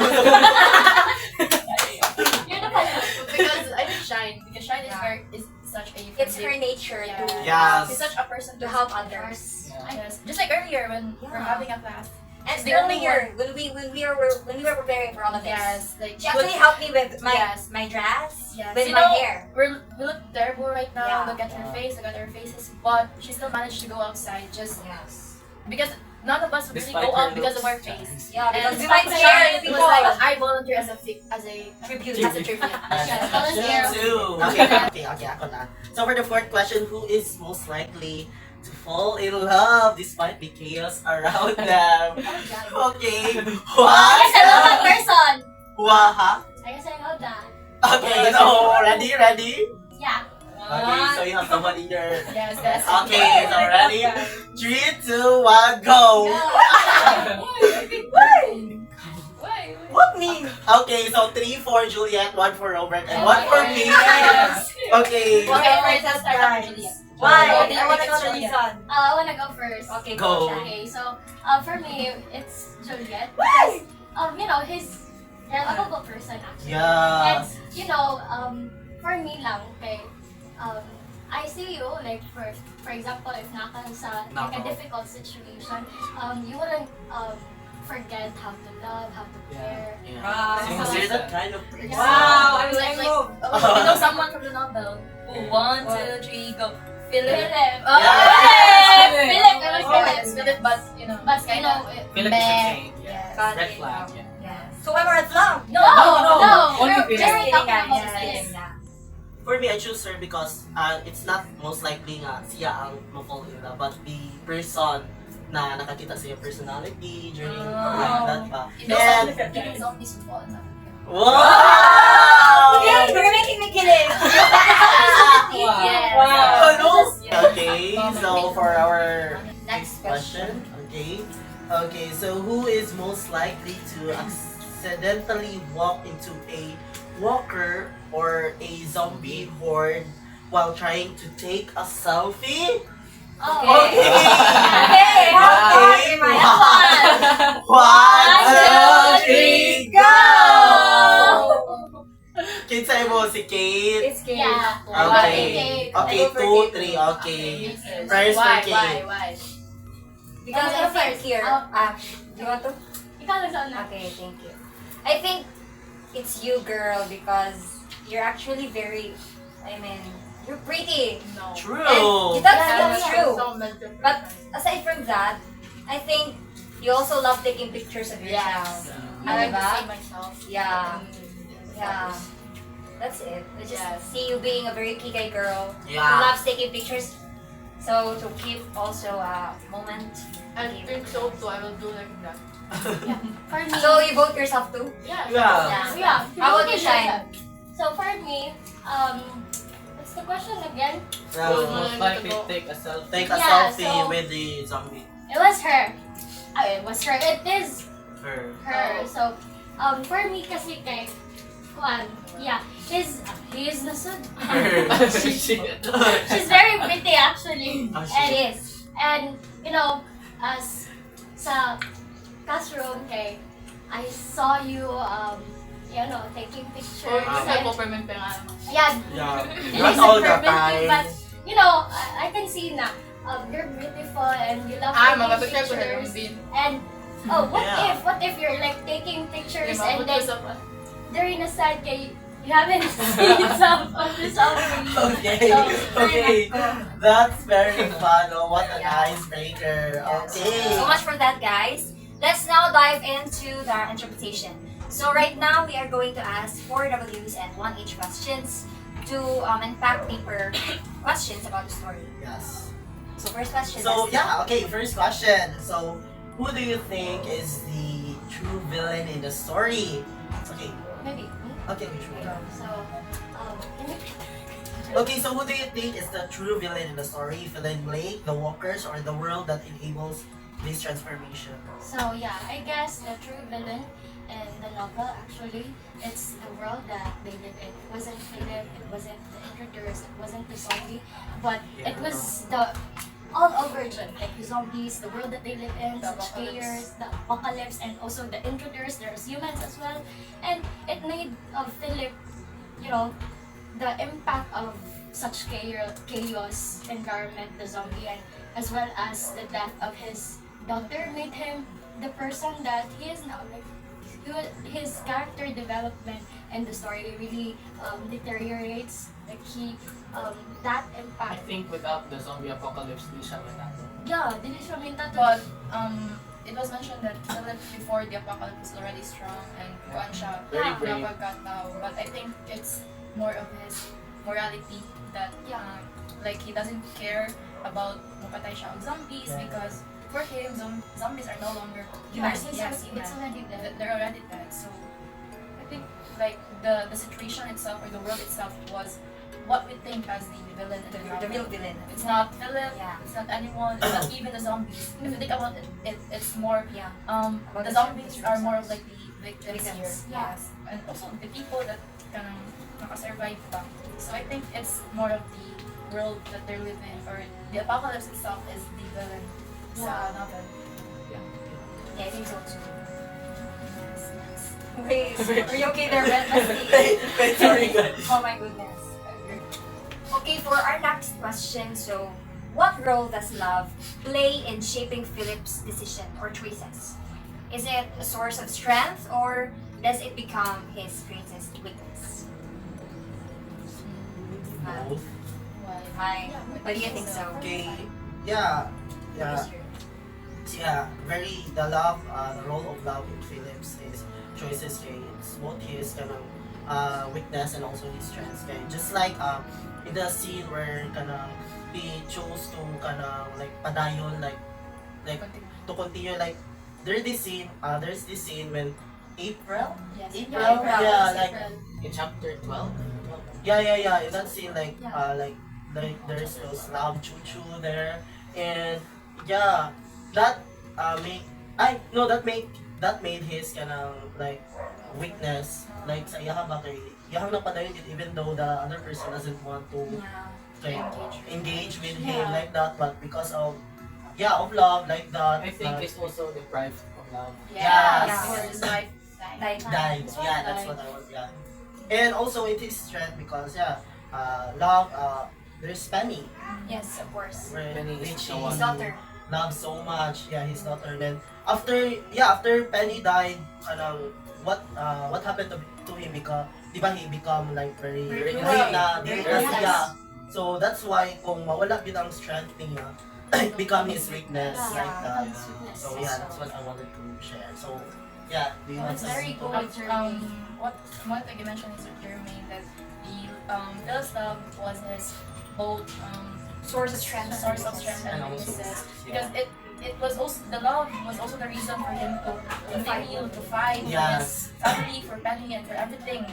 You're the pilot. because I think Shine because Shine is Yeah. very is such a It's her friendly- nature Yes. She's such a person to help others. Yes. Just like earlier when we're Yeah. having a class. And She's the only earlier, when we were preparing for all of this, Yes. Like she actually helped me with my Yes. my dress, Yes. with You my know, hair. we look terrible right now. Yeah. Look at her face. Look at our faces. But she still managed to go outside just Yes. because none of us would really Despite go her out because of our looks, face. Yeah, because And we might Shine share the was people. like, I volunteer as a Tribute. as a tribute. Yes, volunteer. Two. Okay, ako na. So for the fourth question, who is most likely to fall in love despite the chaos around them? Okay, I what? guess I love that person. Waha? I guess I know that. Okay, so ready? Yeah. Okay, so you have someone in your... Yes, that's Okay, so ready? 3, 2, 1, go! Why? What me? Okay, so 3 for Juliet, 1 for Robert, and 1 for me. Yes. Okay. Okay, first let's start off with Juliet. Why? Oh, I want to know the Juliet. reason. I wanna go first. Okay, Go. Okay, so for me, it's Juliet. Because, you know, he's a lovable person actually. Yeah. And, you know, for me lang, okay, I see you, like, for example, if naka sa like a Nako. difficult situation, you wouldn't forget how to love, how to care. Yeah. Wow. Since you're that kind of person. Wow, I'm Like, moved. you know someone from the novel. Oh, 1, 2, 3, go. Philip. Philip. Oh, Yeah. Philip, I was Oh, Philip. it's Philip, but you know, But, it's you kinda- know, Philip is Meh. insane. Yeah. Yes. Red flag. Yeah. Yes. So I'm red flag. No, no, Only we're Philip. very talking guys. about Yes. this. For me, I choose her because it's not most likely nga siya ang ma-fall in love, but the person na nakakita sa iyong personality during that pa. You know, And, even zombies would fall in love. wow! Okay, you're making me kidding. Yes. Wow. Wow. Okay, so for our Next question, okay, so who is most likely to accidentally walk into a walker or a zombie horde while trying to take a selfie? Okay. Okay. Okay, have fun, Okay. Imaya. 1, 2, 3, go! Kinsa mo si Kate. It's Kate. Yeah. Okay. Why? Okay, I go for 2, Kate. 3, okay. Yes. First for Why? Kate. Why? Because Okay, I think first. here, Oh. do you want to? Ikaw nagsauna. Okay, thank you. I think it's you, girl, because you're actually very, I mean, you're pretty. No. True. And that's Yeah, true. So much different. But aside from that, I think you also love taking pictures of yourself. Yes. Yeah. I like to Diba? see myself. Yeah. in Yeah. photos. That's it. I just Yes. see you being a very kikay girl who Yeah. loves taking pictures. So to keep also a moment. I think so too. I will do like that. For me. So you vote yourself too? Yeah. Yeah. yeah. How about okay, you, Shine? So for me, what's the question again? So, Most likely take a selfie. take a Yeah, selfie so- with the zombie. It was her. It was her. It is Her. her. Oh. So, for me kasi kay Juan, yeah, he is nasud. Shit. She's very pretty actually. Oh, And It is. And, you know, as sa classroom, okay, I saw you, you know, taking pictures. Or Ah. kasi and, peppermint pa nga. yeah, Yeah. it Not is all the permanent, time. but, you know, I can see na, you're beautiful and you love Ah, taking magpapicture ko na pictures. din. And, oh, Yeah. what if you're like taking pictures and Mabot then sa pa. during the side kay you haven't seen some of the zombie. Okay, okay. That's very fun. Oh, what an icebreaker. Okay. So much for that, guys. Let's now dive into the interpretation. So right now, we are going to ask 4 W's and 1 H questions to unpack deeper questions about the story. Yes. So first question. So Leslie. yeah, okay, first question. So who do you think is the true villain in the story? Okay, Maybe. okay, sure. So, can you- Okay, so who do you think is the true villain in the story? Villain Blake, the walkers, or the world that enables this transformation? so yeah, I guess the true villain in the novel actually it's the world that they live in. It wasn't Philip, it wasn't the intruders, it wasn't the zombie, but it was the all over again, like the zombies, the world that they live in, The such apocalypse. chaos, the apocalypse, and also the intruders. There's humans as well, and it made Philip, you know, the impact of such chaos environment, the zombie, and as well as the death of his daughter made him the person that he is now. Like his character development in the story really deteriorates. Like that I impact. think without the zombie apocalypse, di siya manalo. Yeah, dili siya minta to. But it was mentioned that Philip before the apocalypse was already strong and kuan siya Very Yeah. brave. napagkatao. But I think it's more of his morality that Yeah. like he doesn't care about mapatay siya og zombies Yeah. because for him zombies are no longer Yeah, human. since Yes, it's human. already dead. They're already dead. So I think like the situation itself or the world itself was what we think as the villain in the The real novel. villain. It's not Philip, Yeah. it's not anyone, it's not even the zombies. If you think about it, it's more Yeah. the About the zombies zombies are more of themselves. like the victims Victims, here. yeah. Yes. And also the people that can nakasurvive pa. So I think it's more of the world that they're living or the apocalypse itself is the villain sa novel. Yeah, I think so too. Yes, yes. Wait, are you okay there, Ben? Wait, wait, sorry guys. Oh my goodness. Okay, for our next question, so what role does love play in shaping Philip's decision or choices? Is it a source of strength or does it become his greatest weakness? Both. Why? Hi. What do you think so? Okay. Yeah. Yeah. What is your- Yeah, very the love, the role of love in Phillips is choices kay it's both his kanang weakness and also his strengths kay just like in the scene where kanang he chose to kanang like padayon like Continue. to continue like there's this scene when April Yes. April April, yeah it's like April. In chapter 12? yeah in that scene like Yeah. like there's those loud choo there and yeah that that made his kanang like weakness like sa iyaha ba kay iyahang napadayon it even though the other person doesn't want to Yeah. kay, engage with him Yeah. like that but because of love like that I think it's also deprived of love. Yeah. Because his wife died. Like, died That's why yeah I that's died. what I was yeah And also it is strength because love there's Penny Yes, of course. where Penny is which the he one. His daughter. loves so much. Yeah, his daughter. Then after Penny died, what happened to him because di ba he become like very Very weak weak. na Very weakness weak. niya. So that's why kung mawala yun ang strength niya, it become his weakness Yeah. like that. Becomes weakness. So yeah, that's what I wanted to share. So yeah, do you want That's to very say- good. What one thing you mentioned is Jermaine that the Phil's love was his both Source of strength. source of strength and And also, weaknesses yeah. because it was also the love was also the reason for him to continue to fight for Yes. his family, for Penny, and for everything.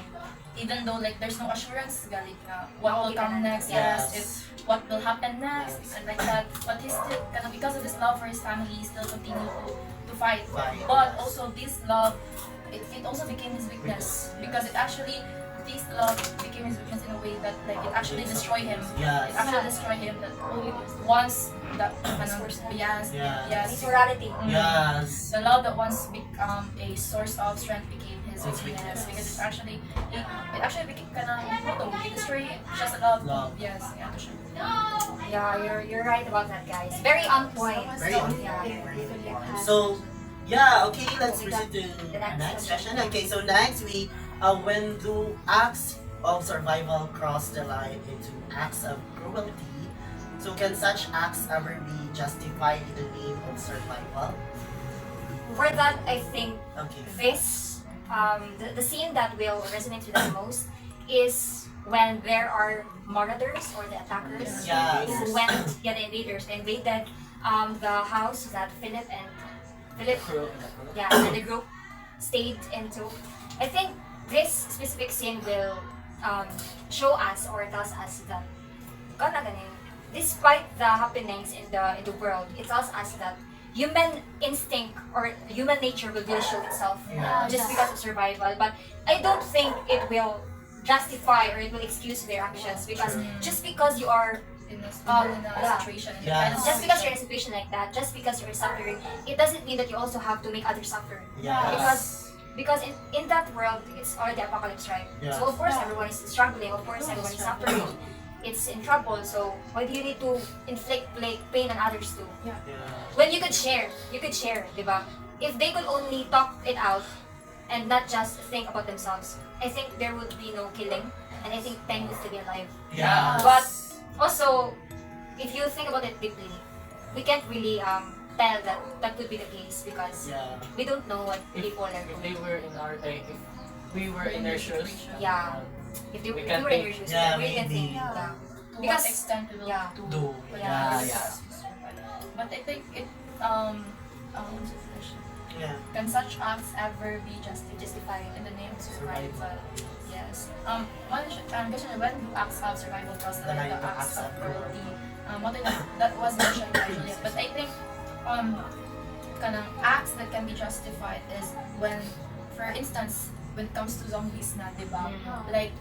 Even though like there's no assurance galit na what will come next, yes, if what will happen next Yes. and like that. But he still because of his love for his family, he still continue to fight. Fight, But yes. also this love, it also became his weakness because it actually this love became his weakness in a way that like it actually destroyed him. Yes. It actually destroyed him that once that yes, Yes. yes, His morality. Yes. the love that once become a source of strength became his His weakness weakness. because it actually became kind of it destroyed just a love. Love. Yes, yeah, to sure. Yeah, you're right about that, guys. Very on point. Very on Yeah. point. So, yeah, okay, let's proceed to the next session. Okay, so next when do acts of survival cross the line into acts of cruelty? So can such acts ever be justified in the name of survival? For that, I think Okay. this, the scene that will resonate with us most is when there are marauders or the attackers Yes. who went, the invaders, they invaded the house that Philip, Crew. and the group stayed into. I think this specific scene will show us or tells us that despite the happenings in the world, it tells us that human instinct or human nature will really show itself Yeah. just because of survival. But I don't think it will justify or it will excuse their actions because True. just because you are In a yeah. situation, in the Yes. kind of just because you're in a situation. situation like that, just because you're suffering, it doesn't mean that you also have to make others suffer. Yes. Because in that world, it's already apocalypse, right? Yeah. So of course everyone is struggling, of course everyone is suffering. It's in trouble, so why do you need to inflict like pain on others too? Yeah. When you could share, diba? If they could only talk it out and not just think about themselves, I think there would be no killing, and I think Penny would still be alive. Yeah. But also, if you think about it deeply, we can't really tell that that could be the case because Yeah. we don't know what If, people are if doing. they were in our if we were in their shoes, Yeah. If they We if can you were in think- your shoes, Yeah, we can think. maybe. Yeah. To what Because- extent we will yeah. Do. Yeah, yeah. But I think it what's the question? Yeah. Can such acts ever be justified Justified. in the name of survival? Yes. Question, when do acts of survival cross the line to acts of cruelty? What that was mentioned earlier, but I think kanang acts that can be justified is when, for instance, when it comes to zombies na, di ba? Like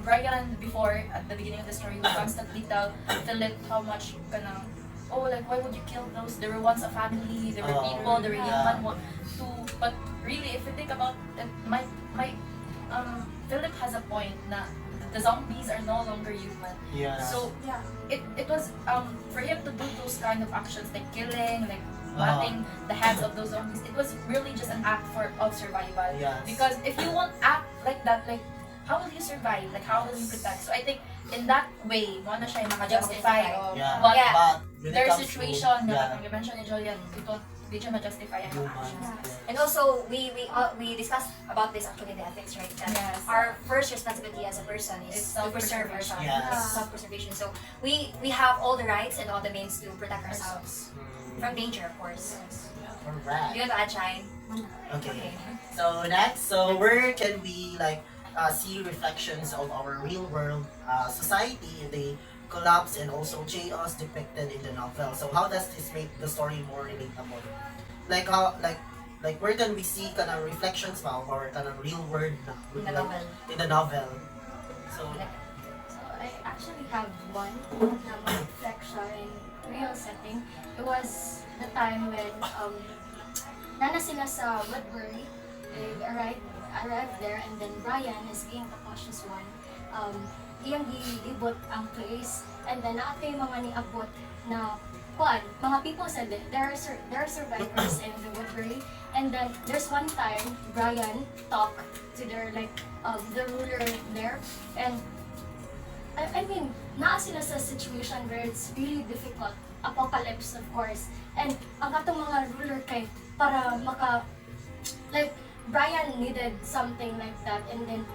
Brian before at the beginning of the story would constantly tell Philip how much kanang like why would you kill those? There were once a family, there were Oh, people, there were yeah. human but really if you think about it, my Philip has a point na the zombies are no longer human. Yeah. So it was for him to do those kind of actions like killing, like cutting the heads of those zombies, it was really just an act of survival. Yes. Because if you won't act like that, like how will you survive? Like how will you protect? So I think in that way, mo na siya maka-justify. Yeah. But when it there's comes to- situation na yeah. like you mentioned ni Julian, di siya ma-justify ang mga Human. actions. And also, we discussed about this actually in the ethics, right? That Yes. our first responsibility as a person is It's to preserve self-preservation. ourselves. Yes. Self-preservation. So we have all the rights and all the means to protect ourselves from danger, of course. Correct. Do you want to add, Shine? Okay. So next, so where can we see reflections of our real world society in the collapse and also chaos depicted in the novel? So how does this make the story more relatable? Like how like where can we see kind of reflections of our kind of real world In the novel. in the novel? So So I actually have one reflection in real setting. It was the time when nana sila sa Woodbury. They arrived arrived there, and then Brian is being the cautious one. Iyang gilibot ang place, and then nato yung mga niabot na kuan, mga people said that there are survivors in the Woodbury, and then there's one time Brian talked to their the ruler there, and I mean, naa sila sa situation where it's really difficult, apocalypse of course, and ang atong mga ruler kay para like Brian needed something like that, and then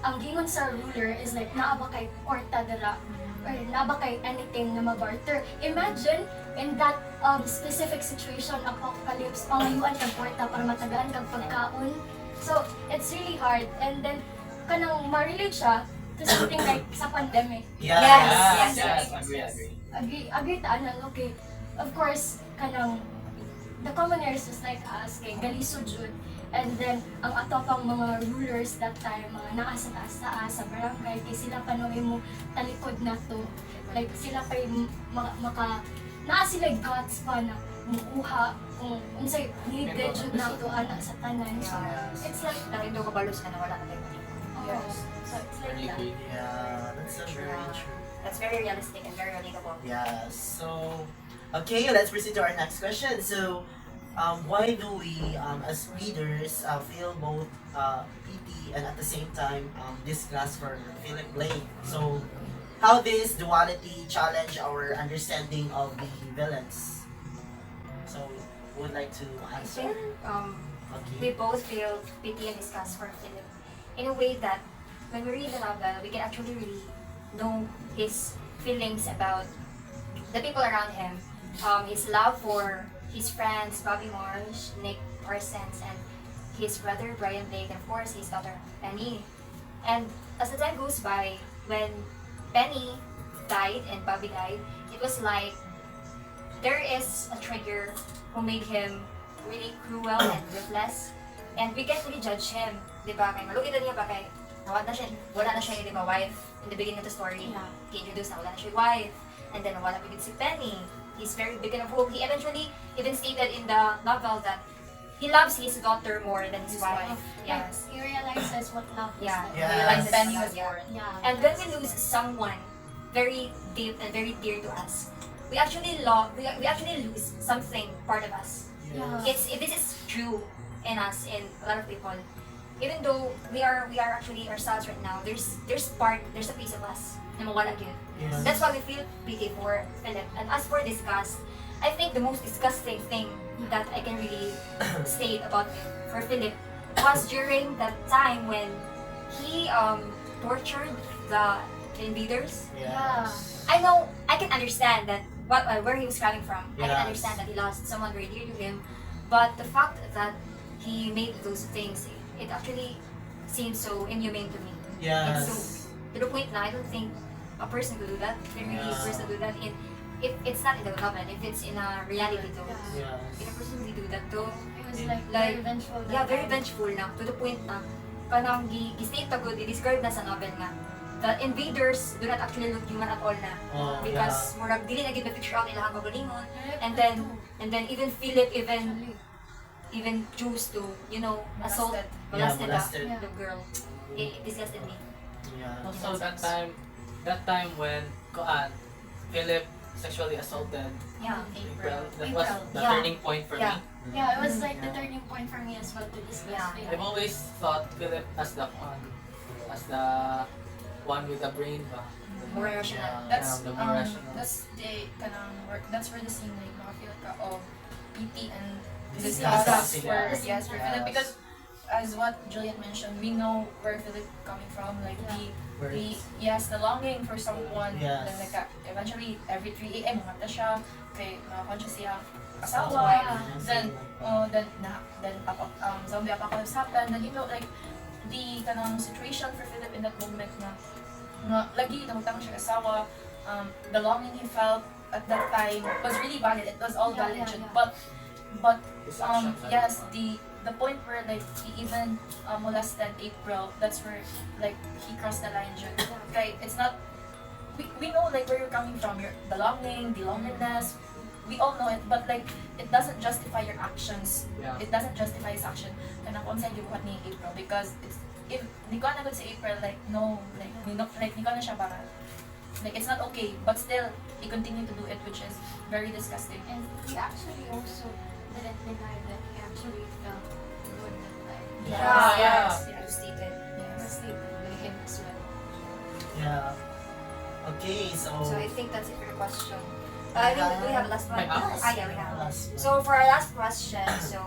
ang gingon sa ruler is like naa ba kay porta dira or naa ba kay anything na mabarter. Imagine in that specific situation, apocalypse, pangayuan kag porta para matagaan kag pagkaon. So it's really hard, and then kanang ma-relate siya to something like sa pandemic. Yes. Yes. Agree ta nang okay. Of course, kanang the commoners is like us kay galisod jud. And then ang ato pang mga rulers that time, mga naa sa taas sa barangay, kay sila pa mo talikod na to. Like sila pa naa sila guts pa na mukuha kung unsay needed jud na to ana sa tanan. So it's like that. Nakindo ka balos ka na wala na tayo. Oh, so it's like Really that. good. Yeah, that's so very true. That's very realistic and very relatable. Yeah, so, okay, let's proceed to our next question. So, why do we, as readers, feel both pity and at the same time disgust for Philip Blake? So, how this duality challenge our understanding of the villains? So, would like to I answer? think we Okay. both feel pity and disgust for Philip in a way that when we read the novel, we can actually really know his feelings about the people around him, his love for his friends, Bobby Marsh, Nick Parsons, and his brother Brian Blake, and of course his daughter Penny. And as the time goes by, when Penny died and Bobby died, it was like there is a trigger who made him really cruel and ruthless. And we can't really judge him, di ba? Kaya malugit na niya ba kay wala na siya, di ba, wife in the beginning of the story. Yeah. He-introduce na wala na siya wife. And then wala pa si Penny. He's very big of hope. He eventually even stated in the novel that he loves his daughter more than his wife. Yes. He realizes what love is Yeah. like. Yeah. Realizes Penny love, was yeah. born. Yeah. And when we lose someone very deep and very dear to us, we actually lose something part of us. Yeah. This is true in us, in a lot of people. Even though we are actually ourselves right now, there's a piece of us na mawala yun. Yes. That's why we feel pity for Philip. And as for disgust, I think the most disgusting thing that I can really state about for Philip was during that time when he tortured the invaders. Yes. I know, I can understand that where he was coming from. I can Yes. understand that he lost someone very dear to him. But the fact that he made those things, it actually seems so inhumane to me. Yes. It's so, to the point na I don't think a person could do that. Can really a Yeah. person do that if it's not in the novel, if it's in a reality though. Yeah. Yes. Can a person really do that though? It was like Like, very vengeful. Yeah, that very time. vengeful na. To the point na, kanang gi-state na good, i-describe na sa novel nga. The invaders do not actually look human at all na. Oh, Because murag dili na gid picture out ilahang kagalingon. Correct. And then even Philip even choose to, assault, molested molested. the girl. It disgusted me. Yeah. Also that time when Philip sexually assaulted Yeah. April, that was the Yeah. turning point for Yeah. me. Yeah, it was like the turning point for me as well to discuss. Yeah. I've always thought Philip as the one with the brain ba? More rational. That's the more rational. that's the kanang work. That's where the scene like makafeel ka of pity and Disgust. disgust for Yes. yes for Philip, because as what Juliet mentioned, we know where Philip coming from. Like the yes, the longing for someone. Yes. Then like eventually every 3 a.m. mamata siya kay makakonscious siya Asawa. asawa. Then zombie apocalypse happened. Then like the kanang situation for Philip in that moment na lagi namutang siya asawa. The longing he felt at that time was really valid. It was all valid. But His actions, yes, the point where like he even molested April, that's where like he crossed the line. Okay, it's not. We know like where you're coming from. The longing, the loneliness. we all know it, but like, it doesn't justify your actions. Yeah. It doesn't justify his action. Kanang kung saan gibuhat ni April, because it's, if ni ko na gud si April, like, no, like ni ko na siya ba, like, it's not okay, but still he continued to do it, which is very disgusting. And he actually also didn't deny that he actually felt good that night. Yeah, Yes. You stated. Yes, they by him as well. Yeah. Okay, so So I think that's it for the question. I think we have a last one. May ask. Ah, yeah, we have. last one. So for our last question, so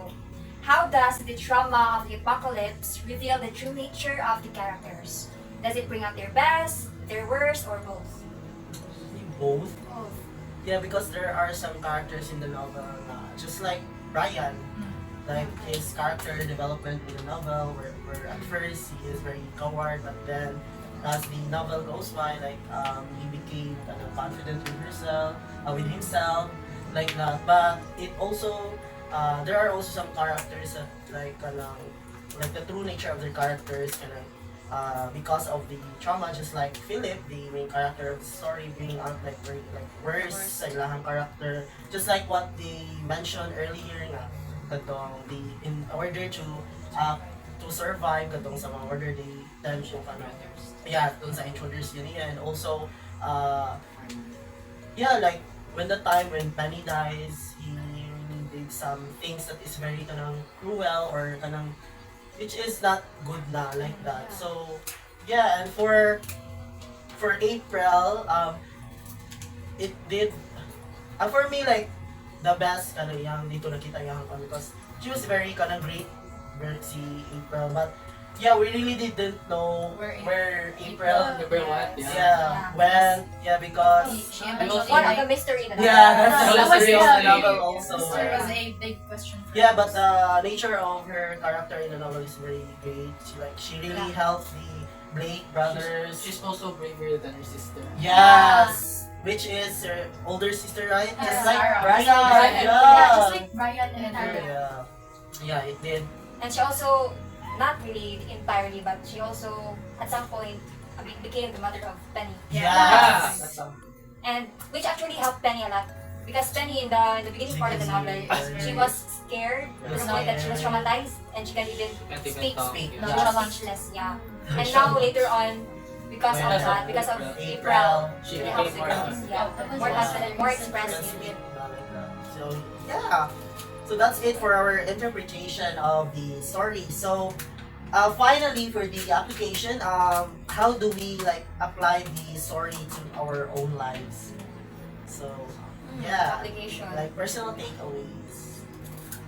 how does the trauma of the apocalypse reveal the true nature of the characters? Does it bring out their best, their worst, or both? both. Oh, Yeah, because there are some characters in the novel, just like Brian, like his character development in the novel, where at first he is very coward, but then as the novel goes by, like he became kind of confident with himself, like that. But it also, there are also some characters that like the true nature of their characters kind of. Because of the trauma, just like Philip, the main character of the story, bringing out like very like worse sa ilahang character, just like what they mentioned earlier nga, katong in order to survive katong sa mga order they tend to dun sa Intruders Union, and also like when the time when Penny dies, he really did some things that is very kanang cruel or kanang which is not good na like that. So yeah, and for April, it did for me like the best kind of yang dito nakita yang because she was very kind of great si April, but yeah, we really didn't know where April Number what? because She eventually- One of the mystery that that's the That was mystery of the really- novel also. There was a big question for Yeah, us. but the nature of her character in the novel is very great. She really helps the Blake brothers. She's also braver than her sister. Yes, which is her older sister, right? Just like Sarah. Brian. yeah, Yeah. just like Brian and Tara. Yeah, it did. And she also, not really entirely, but she also at some point became the mother of Penny. Yeah. Yes. That's something. And which actually helped Penny a lot. Because Penny in the beginning part of the novel, she was scared to the point that she was traumatized and she can't even Can't even speak. talk. Speak. No, Yeah. she was speechless, yeah. And now later on, because of Because of that, because of April. April, She it became helps more because, yeah, confident. more Yeah. confident, more Just expressive. speak, not like that. So yeah. So that's it for our interpretation of the story. So finally for the application, how do we like apply the story to our own lives? So yeah, Application. like personal takeaways.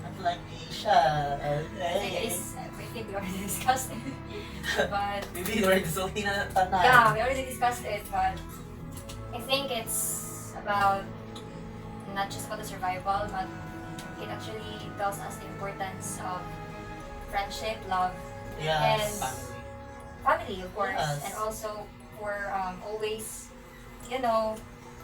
Application. Okay. I think we already discussed it. But Maybe you already salty na tanan. yeah, we already discussed it, but I think it's about not just about the survival, but it actually tells us the importance of friendship, love, Yes. Family. family, of course, Yes. and also for always,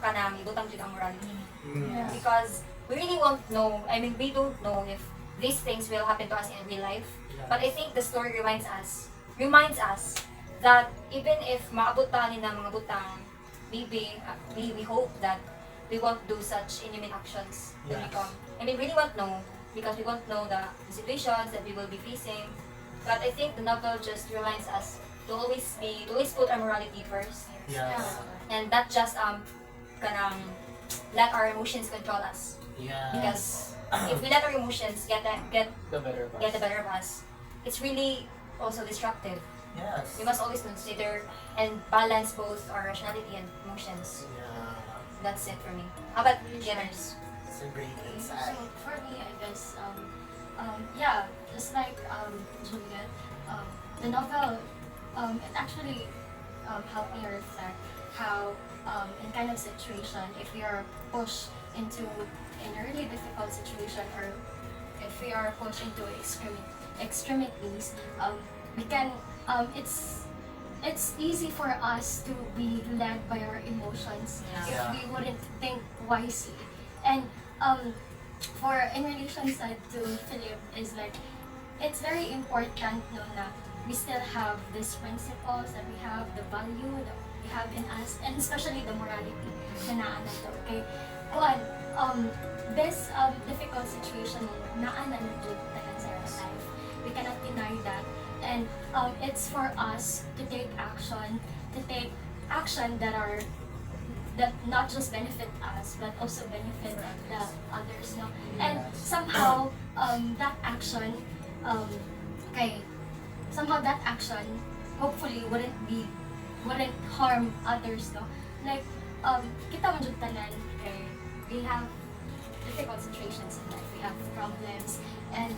kanang ibutang jud ang morality. Yeah. Because we really won't know, we don't know if these things will happen to us in real life. But I think the story reminds us that even if maabot ta ni na mga butang, maybe we hope that we won't do such inhuman actions when we Yes. come. Really won't know because we won't know the situations that we will be facing. But I think the novel just reminds us to always put our morality first Yes. and not just kanang let our emotions control us. Yeah. Because if we let our emotions get The better part. the better of us, it's really also destructive. Yes. We must always consider and balance both our rationality and emotions. Yeah. That's it for me. How about Jenners? It's a great So insight. for me, I guess, yeah, just like Juliet, the novel, it actually helped me reflect how, in kind of situation, if we are pushed into in a really difficult situation, or if we are pushed into extremities, we can, it's easy for us to be led by our emotions if Yeah. we wouldn't think wisely. And for in relation side to Philip is like it's very important no na we still have these principles that we have the value that we have in us, and especially the morality na naana to, okay. kuan, this difficult situation na jud tanan sa our life. We cannot deny that. And it's for us to take action that not just benefit us but also benefit the others, no? And somehow that action that action hopefully wouldn't harm others, no? Like kita man jud tanan kay we have difficult situations in life, we have problems, and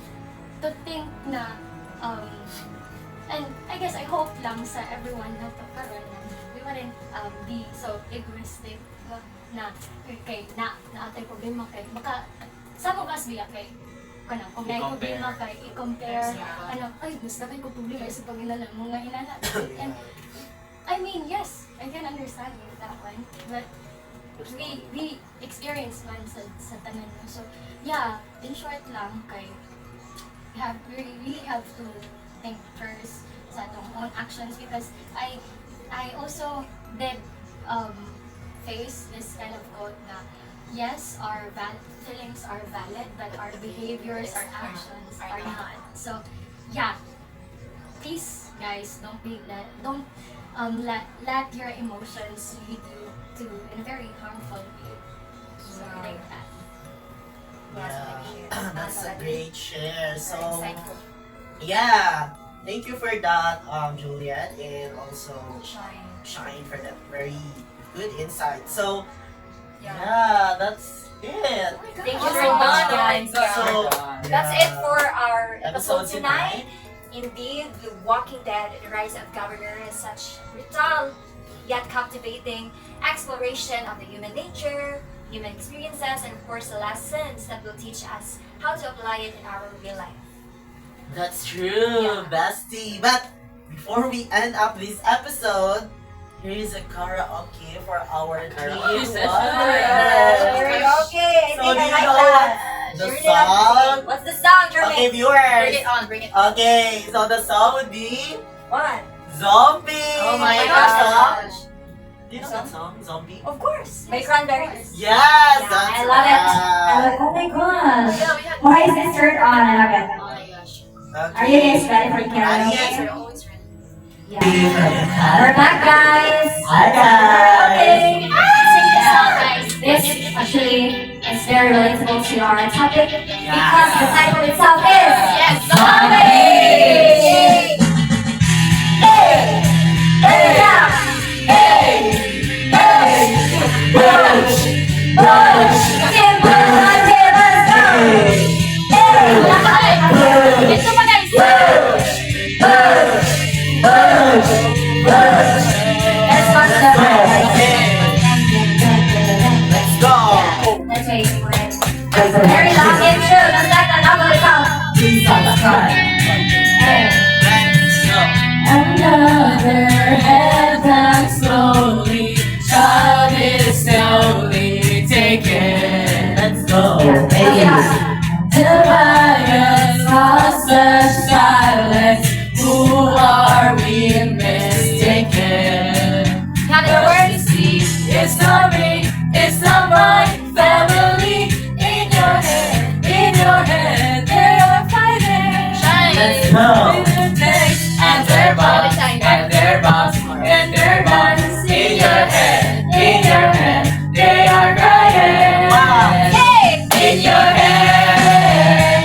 to think na and I guess I hope lang sa everyone na to karon we wouldn't be so egoistic na atay problema kay baka some of us biya kay kanang kung may problema kay i-compare ay mas dagay ko problema sa pag-inala mga inana. And I mean, yes, I can understand that one, but we experience man sa tanan, no? So yeah, in short lang kay we really have to think first sa atong own actions, because I also did face this kind of quote na yes, our feelings are valid, but our behaviors, our actions are not. So yeah, please guys, let your emotions lead you to in a very harmful way. So like that. Yeah, that's a great share. So, Very insightful. yeah, thank you for that, Juliet, and also Shine. Shine for that very good insight. So, Yeah. yeah, that's it. Thank you So, very much, guys. So, That's it for our episode Episode tonight. Indeed, The Walking Dead: The Rise of Governor is such brutal yet captivating exploration of the human nature, human experiences, and of course the lessons that will teach us how to apply it in our real life. that's true, Yeah. bestie. But before we end up this episode, here is a karaoke for our Karaoke team. session. Karaoke, I So, think do I you like know that. the Really love to song? sing. What's the song, Okay, Jermaine? viewers. Bring it on, bring it on. Okay, so the song would be What? Zombie. Oh my You know gosh. that song? Do you know that song, Zombie? Of course. By Yes, Cranberries. Yes, Yeah, that's I love it. right. Oh my gosh. Yeah, we had. Why is this turned on? I love it. Oh my gosh. Okay. Are you guys ready for karaoke? Yes. We're always ready. Yeah. We're back, guys. Hi guys. Sing this song, guys. This actually is very relatable to our topic Yeah. because the title itself is Yes, Zombie. Ito pa guys. Let's watch the Let's go. Let's wait for it. Very long intro. Let's let the number come. Please subscribe. Hey. Let's go. Another head back Slowly, child is slowly taken. Let's go. Defiance, hostage, silence. Who are we mistaken? Count your words. It's not me, it's not my family. In your head, they are fighting. Let's go. With their tanks and their bombs, and their bombs, and their bombs. In your head, they are crying. Wow. In your head,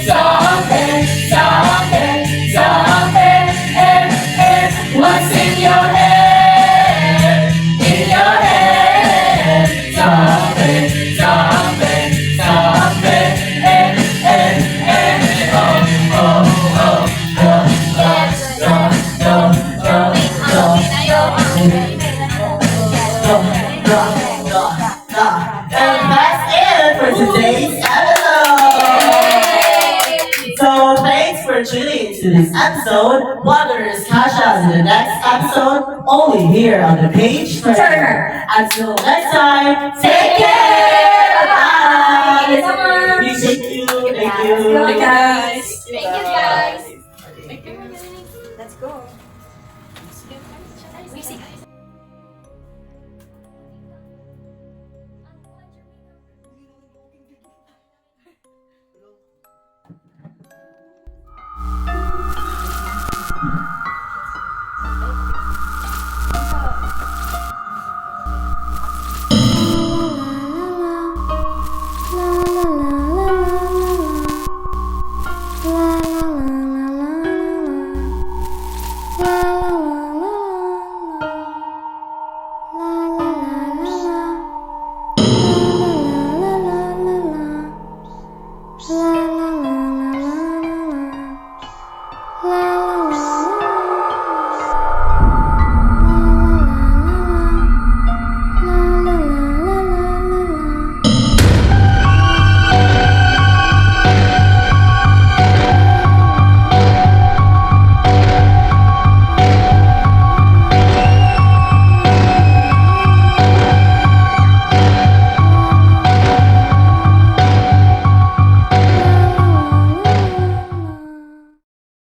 zombie, zombie, zombie. What's in your head? In your head, zombie, zombie, zombie. And that's it for today's episode. So thanks for tuning into this episode. Wonders catch us in the next episode, only here on the Page Turner. Until next time, take care.